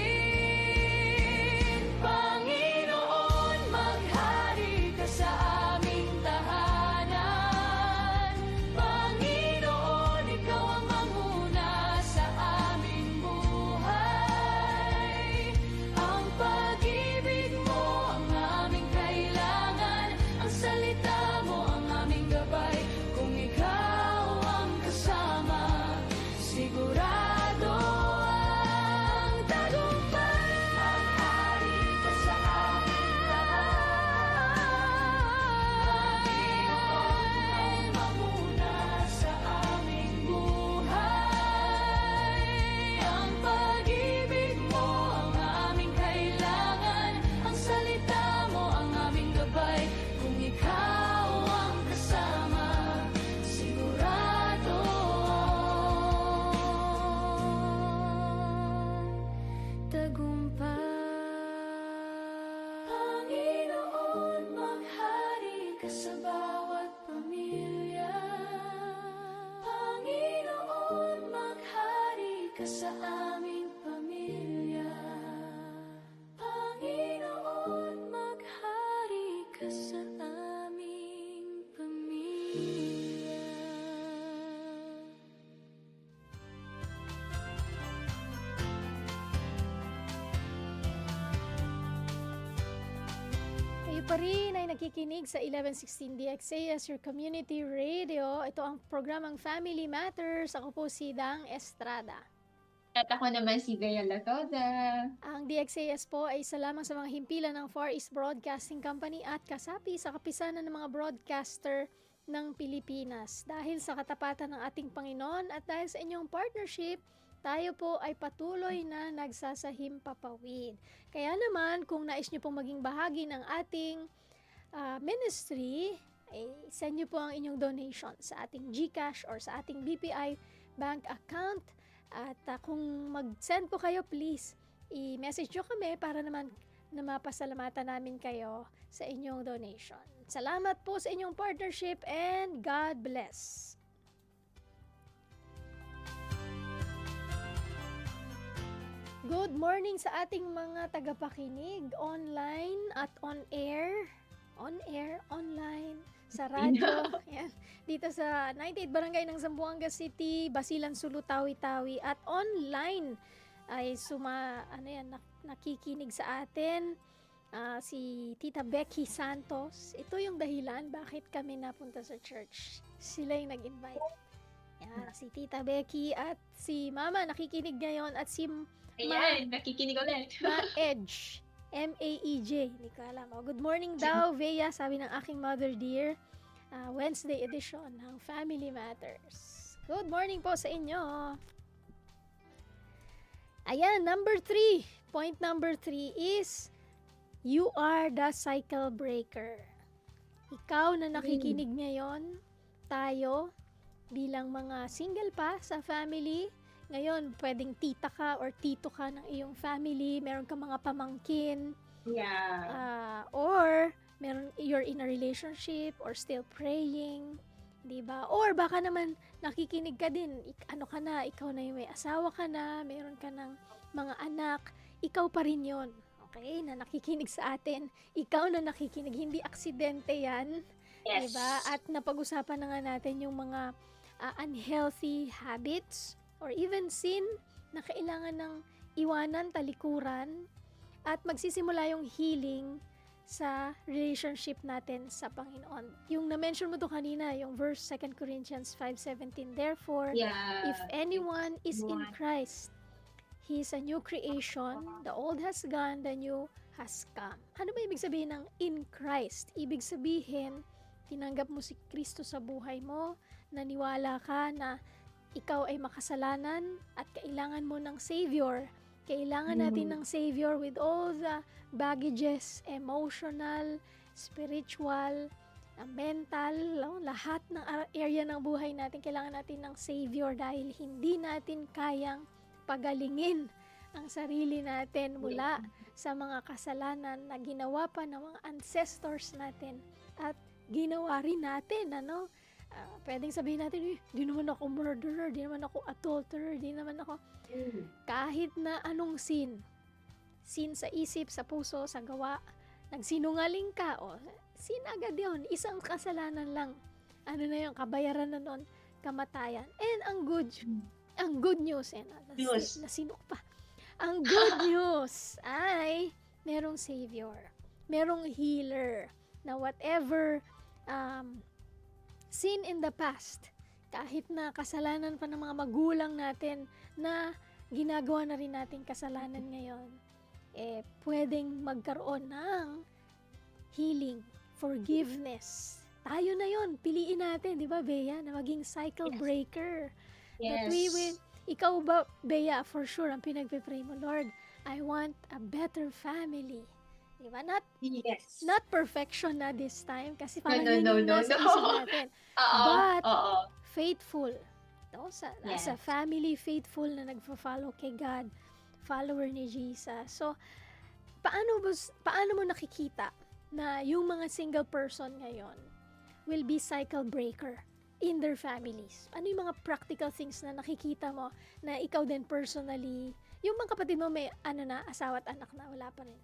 Panginoon, maghari ka sa aming tahanan. Panginoon, ikaw ang manguna sa aming buhay. Ang pag-ibig mo ang aming kailangan. Ang salita mo ang aming gabay. Kung ikaw ang kasama, sigurado ang tagumpay. Maghari ka sa aming tahanan. Panginoon, manguna sa aming buhay. Ang pag-ibig mo ang aming kailangan. Ang salita mo ang aming gabay. Kung ikaw ang kasama, sigurado ang tagumpay. Panginoon, maghari ka sa bawat pamilya. Panginoon, maghari ka sa aming pamilya. Panginoon, maghari ka sa aming pamilya. Kayo pa rin ay nakikinig sa 1116 DXA as your community radio. Ito ang programang Family Matters. Ako po si Dang Estrada. At ako naman si Bea Latoda. Ang DXAS po ay isa lamang sa mga himpilan ng Far East Broadcasting Company at kasapi sa kapisanan ng mga broadcaster ng Pilipinas. Dahil sa katapatan ng ating Panginoon at dahil sa inyong partnership, tayo po ay patuloy na nagsasahim papawid. Kaya naman, kung nais nyo pong maging bahagi ng ating ministry, ay send nyo po ang inyong donation sa ating GCash or sa ating BPI bank account. At kung mag-send po kayo, please, i-message nyo kami para naman na mapasalamatan namin kayo sa inyong donation. Salamat po sa inyong partnership and God bless. Good morning sa ating mga tagapakinig online at on air, online, sa radyo, yan, dito sa 98 Barangay ng Zamboanga City, Basilan, Sulu, Tawi-Tawi, at online ay nakikinig sa atin si Tita Becky Santos. Ito yung dahilan bakit kami napunta sa church. Sila yung nag-invite. Yan, si Tita Becky at si Mama nakikinig ngayon at si Ayan, nakikinig ulit. Edge. M-A-E-J. Hindi ko alam. Oh, good morning daw, Vea, sabi ng aking mother dear. Wednesday edition ng Family Matters. Good morning po sa inyo. Ayan, number 3. Point number 3 is, you are the cycle breaker. Ikaw na nakikinig ngayon, tayo, bilang mga single pa sa family, ngayon, pwedeng tita ka or tito ka ng iyong family, meron ka mga pamangkin, Yeah. or you're in a relationship or still praying, di ba? Or baka naman nakikinig ka din, ikaw na yung may asawa ka na, meron ka ng mga anak, ikaw pa rin yon. Okay, na nakikinig sa atin, ikaw na nakikinig, hindi aksidente yan, Yes. di ba? At napag-usapan na nga natin yung mga unhealthy habits, or even sin na kailangan ng iwanan, talikuran, at magsisimula yung healing sa relationship natin sa Panginoon. Yung na-mention mo to kanina, yung verse 2 Corinthians 5:17, therefore, Yeah. if anyone is in Christ, he is a new creation, the old has gone, the new has come. Ano ba ibig sabihin ng in Christ? Ibig sabihin, tinanggap mo si Kristo sa buhay mo, naniwala ka na ikaw ay makasalanan at kailangan mo ng Savior. Kailangan natin ng Savior with all the baggages, emotional, spiritual, mental, lahat ng area ng buhay natin. Kailangan natin ng Savior dahil hindi natin kayang pagalingin ang sarili natin mula sa mga kasalanan na ginawa pa ng mga ancestors natin at ginawa rin natin, pwedeng sabihin natin, di naman ako murderer, di naman ako adulterer, di naman ako kahit na anong sin sa isip, sa puso, sa gawa, nagsinungaling ka, sin agad yun, isang kasalanan lang, na yun, kabayaran na nun, kamatayan. And ang good news, nasinok pa, ang good news ay merong Savior, merong healer, na whatever sin in the past, kahit na kasalanan pa ng mga magulang natin na ginagawa na rin natin kasalanan ngayon, pwedeng magkaroon ng healing, forgiveness. Tayo na yon, piliin natin, di ba, Bea, na maging cycle breaker. Yes. That ikaw ba, Bea, for sure, ang pinagpipray mo, Lord, I want a better family. Diba? Yes. Not perfection na this time kasi parang No, yun no, yung no, nasa no. isip natin. But Oo. faithful. No? As a Yes. family, faithful na nagfa-follow kay God, follower ni Jesus. So, paano mo nakikita na yung mga single person ngayon will be cycle breaker in their families? Ano yung mga practical things na nakikita mo na ikaw din personally, yung mga kapatid mo may asawa at anak na, wala pa rin?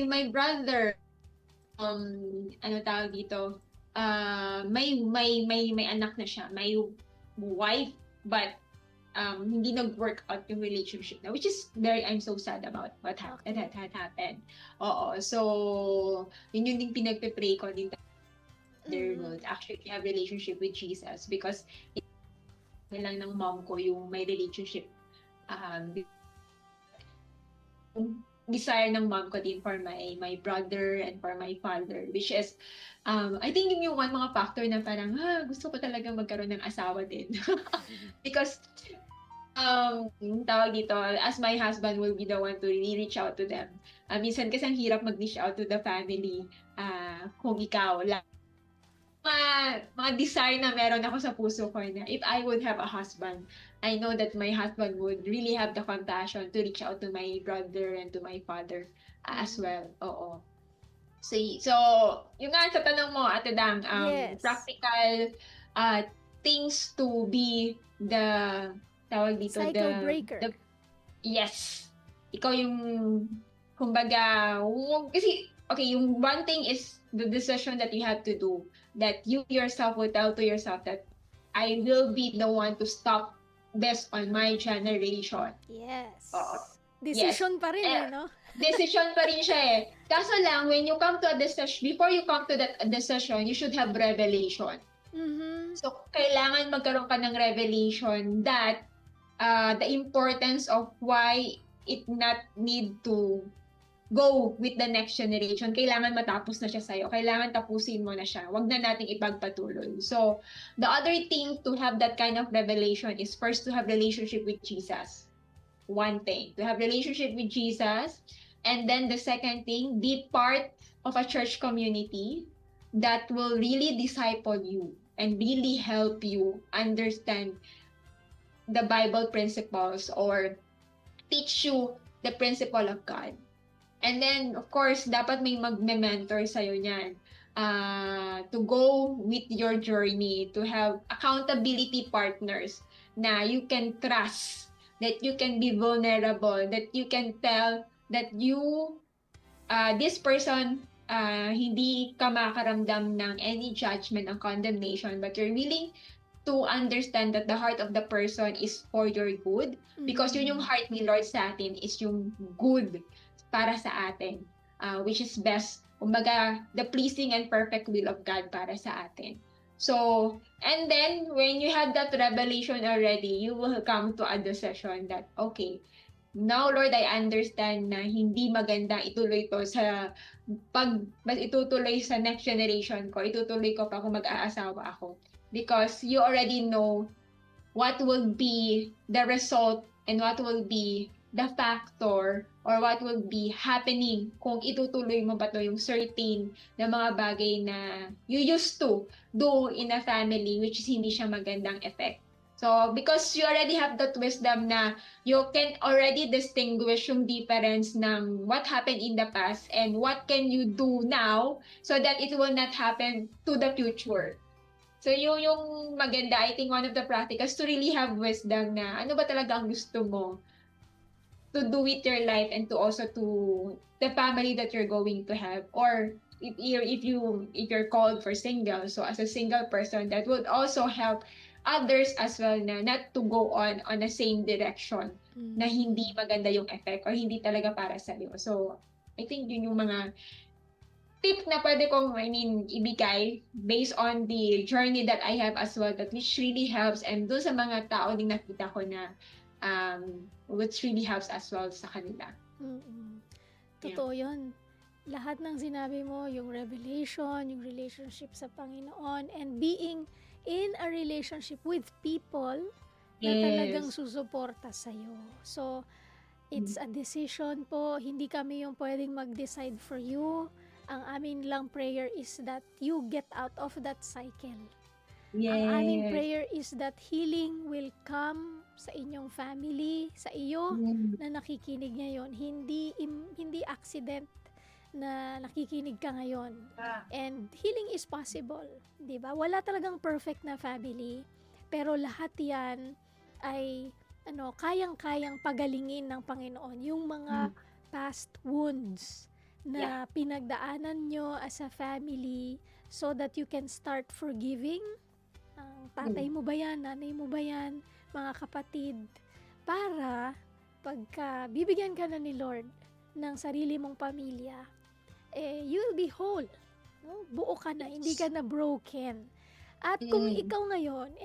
My brother, tawag dito, may anak na siya, may wife, but hindi nag-work out yung relationship na, which is I'm so sad about what happened, that had happened. Oo, so, yun yung din pinagpe-pray ko din, they will actually have relationship with Jesus, because lang ng mom ko yung may relationship, desire ng mom ko din for my brother and for my father, which is, I think yung mga factor na parang, gusto ko talaga magkaroon ng asawa din. Because, tawag dito, as my husband will be the one to really reach out to them. Minsan kasi ang hirap mag-reach out to the family kung ikaw lang. Mga desire na meron ako sa puso ko na if I would have a husband, I know that my husband would really have the compassion to reach out to my brother and to my father as well. Oo. So, yung nga sa tanong mo, Ate Dang, Yes. practical things to be the, tawag dito, Cycle breaker. yes. Ikaw yung, kumbaga, kasi, okay, yung one thing is the decision that you have to do, that you yourself will tell to yourself that I will be the one to stop this on my generation. Yes. Oo. Decision pa rin Eh, no? Decision pa rin siya eh. Kaso lang, when you come to a decision, before you come to that decision, you should have revelation. Mhm. So, kailangan magkaroon ka ng revelation that the importance of why it not need to go with the next generation. Kailangan matapos na siya sa'yo. Kailangan tapusin mo na siya. Huwag na nating ipagpatuloy. So, the other thing to have that kind of revelation is first to have relationship with Jesus. One thing, to have relationship with Jesus. And then the second thing, be part of a church community that will really disciple you and really help you understand the Bible principles or teach you the principle of God. And then, of course, dapat may magme-mentor sa'yo niyan. To go with your journey, to have accountability partners na you can trust, that you can be vulnerable, that you can tell that you, this person, hindi ka makaramdam ng any judgment or condemnation, but you're willing to understand that the heart of the person is for your good, because yun yung heart ni Lord sa atin, is yung good para sa atin, which is best, kumbaga, the pleasing and perfect will of God para sa atin. So, and then, when you have that revelation already, you will come to a decision that, okay, now, Lord, I understand na hindi maganda ituloy to sa, itutuloy sa next generation ko, itutuloy ko pa kung mag-aasawa ako. Because you already know what will be the result and what will be the factor or what will be happening kung itutuloy mo ba to yung certain na mga bagay na you used to do in a family, which is hindi siya magandang effect. So, because you already have that wisdom na you can already distinguish yung difference ng what happened in the past and what can you do now so that it will not happen to the future. So, yung maganda, I think one of the practicals to really have wisdom na ano ba talaga ang gusto mo to do with your life and to also to the family that you're going to have. Or if you're called for single, so as a single person, that would also help others as well na not to go on the same direction na hindi maganda yung effect or hindi talaga para sa'yo. So, I think yun yung mga tip na pwede kong, ibigay based on the journey that I have as well, that which really helps, and doon sa mga tao din nakita ko na which really helps as well sa kanila. Totoo yun. Lahat ng sinabi mo, yung revelation, yung relationship sa Panginoon, and being in a relationship with people na talagang susuporta sa'yo. So, it's a decision po. Hindi kami yung pwedeng mag-decide for you. Ang amin lang prayer is that you get out of that cycle. Ang aming prayer is that healing will come sa inyong family, sa iyo na nakikinig ngayon. Hindi accident na nakikinig ka ngayon. And healing is possible, 'di ba? Wala talagang perfect na family, pero lahat 'yan ay kayang-kayang pagalingin ng Panginoon. Yung mga past wounds na pinagdaanan nyo as a family, so that you can start forgiving. Tatay mo ba yan? Nanay mo ba yan? Mga kapatid. Para pagka bibigyan ka na ni Lord ng sarili mong pamilya, you'll be whole. No? Buo ka na, hindi ka na broken. At kung ikaw ngayon,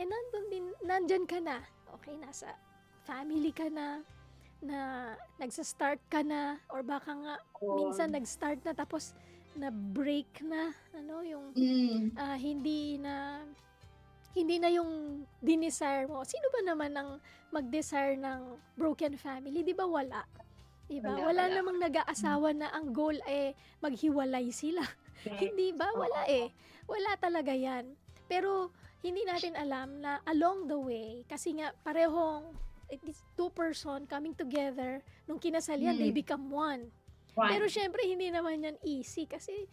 nandyan ka na, okay, nasa family ka na nagsa-start ka na, or baka nga minsan nag-start na tapos na-break na, yung hindi na yung dinesire mo. Sino ba naman ang mag-desire ng broken family? Di ba wala? Diba? Wala namang nag-aasawa na ang goal maghiwalay sila. Hindi ba? Wala Wala talaga yan. Pero hindi natin alam na along the way, kasi nga parehong, it is two person coming together, nung kinasal yan, they become one. One. Pero syempre, hindi naman yan easy kasi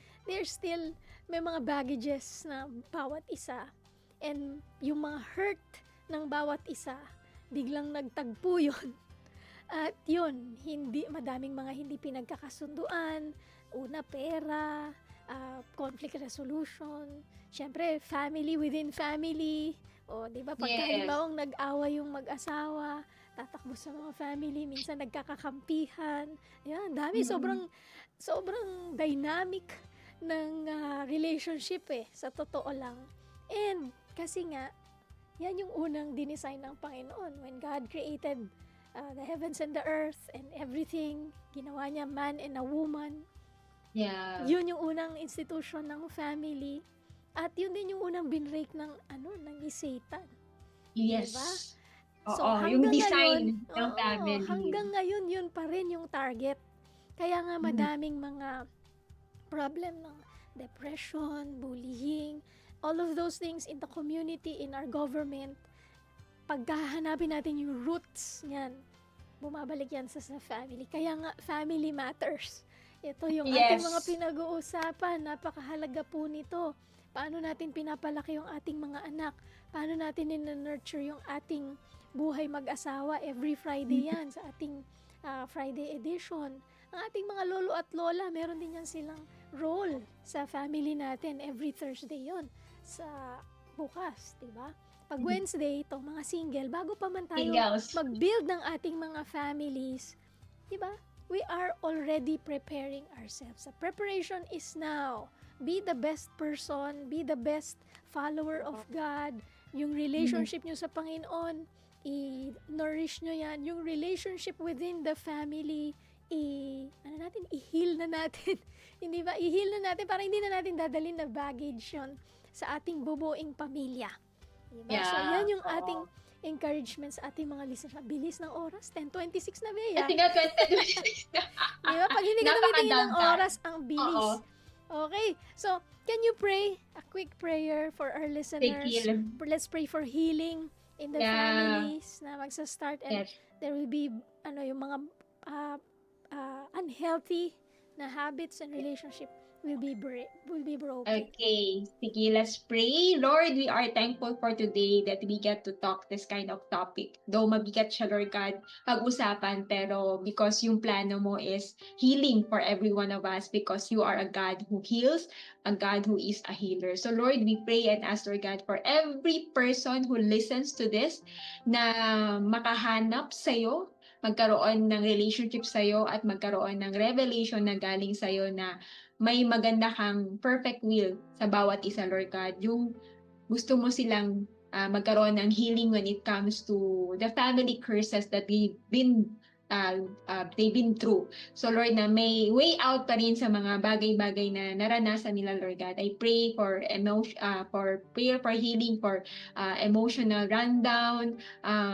may mga baggages na bawat isa. And yung mga hurt ng bawat isa, biglang nagtagpo yun. At yun, madaming mga hindi pinagkakasunduan, una pera, conflict resolution, syempre family within family, o di ba pagka Yes. halimbawang nag-away yung mag-asawa, tatakbo sa mga family, minsan nagkakakampihan, yan, dami, sobrang dynamic ng relationship sa totoo lang. And kasi nga, yan yung unang dinesign ng Panginoon. When God created the heavens and the earth and everything, ginawa niya man and a woman. Yeah. Yun yung unang institution ng family. At yun din yung unang binrake ng ni Satan. Yes. Diba? Oo, yung design ng oo, family. hanggang ngayon yun pa rin yung target. Kaya nga madaming mga problem ng depression, bullying, all of those things in the community, in our government. Pagkahanapin natin yung roots niyan, bumabalik yan sa family. Kaya nga, family matters. Ito yung ating Yes. mga pinag-uusapan. Napakahalaga po nito. Paano natin pinapalaki yung ating mga anak? Paano natin nurture yung ating buhay mag-asawa? Every Friday yan sa ating Friday edition. Ang ating mga lolo at lola, meron din yan silang role sa family natin. Every Thursday yon sa bukas, di ba? Pag Wednesday, itong mga single, bago pa man tayo Singles. mag-build ng ating mga families, di ba? We are already preparing ourselves. The preparation is now. Be the best person, be the best follower of God. Yung relationship nyo sa Panginoon, i-nourish nyo yan. Yung relationship within the family, i-heal na natin. Hindi ba? I-heal na natin para hindi na natin dadalhin na baggage yun sa ating bubuing pamilya. Diba? Yeah, So, yan yung oo. ating encouragement sa ating mga listeners. Bilis ng oras, 10:26 na, Bea. Kasi nga 2026 na. Diba? Pag hindi ka tumitingin ng Napakadagdag. oras, ang bilis. Oo. Okay. So, can you pray a quick prayer for our listeners? Sige. Let's pray for healing in the Yeah. families na magsa-start and Yes. there will be yung mga unhealthy na habits and relationship will be broken. Okay, sige, let's pray. Lord, we are thankful for today that we get to talk this kind of topic. Though mabigat siya, Lord God, pag-usapan, pero because yung plano mo is healing for every one of us because you are a God who heals, a God who is a healer. So Lord, we pray and ask, Lord God, for every person who listens to this na makahanap sa'yo, magkaroon ng relationship sa'yo at magkaroon ng revelation na galing sa'yo na may maganda kang perfect will sa bawat isa, Lord God. Yung gusto mo silang magkaroon ng healing when it comes to the family curses that they've been through. So Lord, na may way out pa rin sa mga bagay-bagay na naranasan nila, Lord God. I pray for healing, for emotional rundown,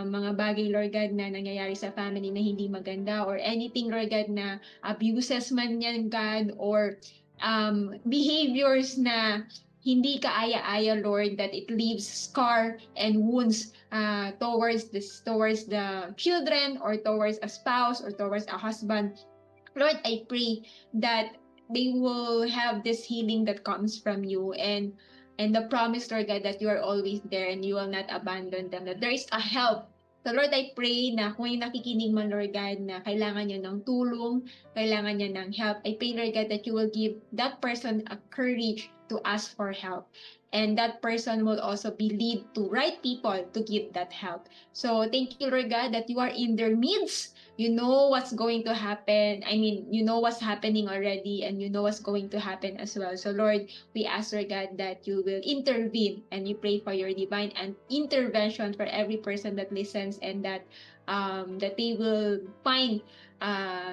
mga bagay, Lord God, na nangyayari sa family na hindi maganda, or anything, Lord God, na abuses man yan, God, or behaviors na hindi kaaya-aya, Lord, that it leaves scar and wounds towards the children, or towards a spouse, or towards a husband. Lord, I pray that they will have this healing that comes from you, and the promise, Lord God, that you are always there and you will not abandon them, that there is a help. So Lord, I pray na kung yung nakikinig man, Lord God, na kailangan nyo ng tulong, kailangan nyo ng help, I pray, Lord God, that you will give that person a courage to ask for help. And that person will also be lead to right people to give that help. So thank you, Lord God, that you are in their midst. You know what's going to happen. I mean, you know what's happening already, and you know what's going to happen as well. So Lord, we ask, Lord God, that you will intervene, and we pray for your divine and intervention for every person that listens, and that they will find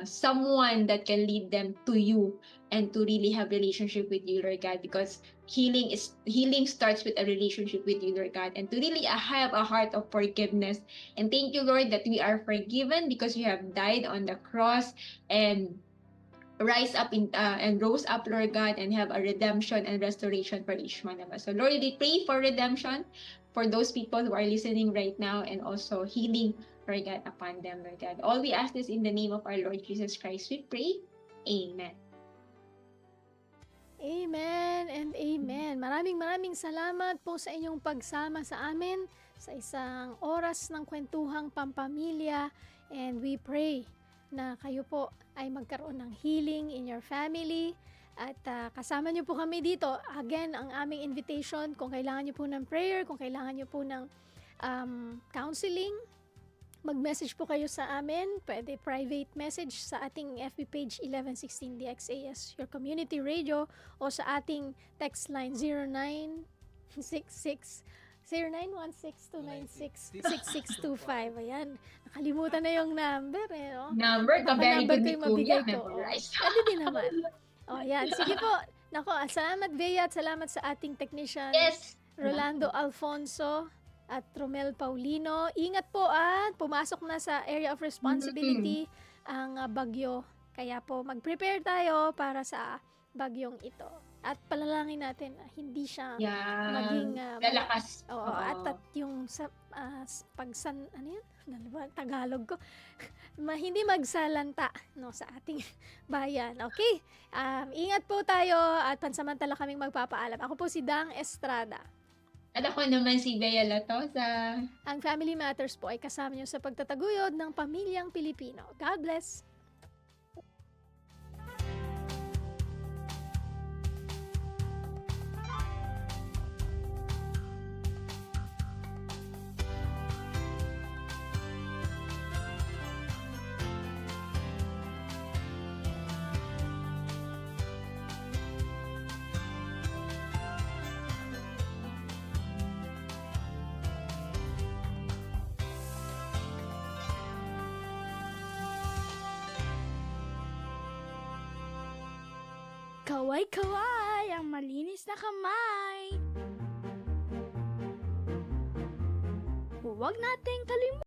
someone that can lead them to you and to really have relationship with you, Lord God, because healing starts with a relationship with you, Lord God, and to really have a heart of forgiveness. And thank you, Lord, that we are forgiven because you have died on the cross and rise up and rose up, Lord God, and have a redemption and restoration for each one of us. So Lord, we pray for redemption for those people who are listening right now, and also healing, Lord God, upon them, Lord God. All we ask is in the name of our Lord Jesus Christ, we pray. Amen. Amen and amen. Maraming salamat po sa inyong pagsama sa amin sa isang oras ng kwentuhang pampamilya, and we pray na kayo po ay magkaroon ng healing in your family at kasama niyo po kami dito. Again, ang aming invitation, kung kailangan niyo po ng prayer, kung kailangan niyo po ng counseling, mag-message po kayo sa amin. Pwede private message sa ating FB page 1116 DXAS, your community radio, o sa ating text line 0916-296-6625. Ayan, nakalimutan na yung number eh. No? Number, Baka very number good ko ni yung Kuya, mabigay ko. memorize. Pwede din naman. O, ayan. Sige po. Nako, salamat Bea at salamat sa ating technician. Yes! Rolando Alfonso at Romel Paulino. Ingat po at pumasok na sa area of responsibility ang bagyo. Kaya po mag-prepare tayo para sa bagyong ito. At palalangin natin na hindi siya maging lalakas. Oo, at yung sa ano yan? Ano ba? Tagalog ko. Hindi magsalanta no, sa ating bayan. Okay? Ingat po tayo at pansamantala kaming magpapaalam. Ako po si Dang Estrada. At ako naman si Bea Latosa. Ang Family Matters po ay kasama niyo sa pagtataguyod ng pamilyang Pilipino. God bless! Kaway-kaway ang malinis na kamay. Huwag nating kalimutan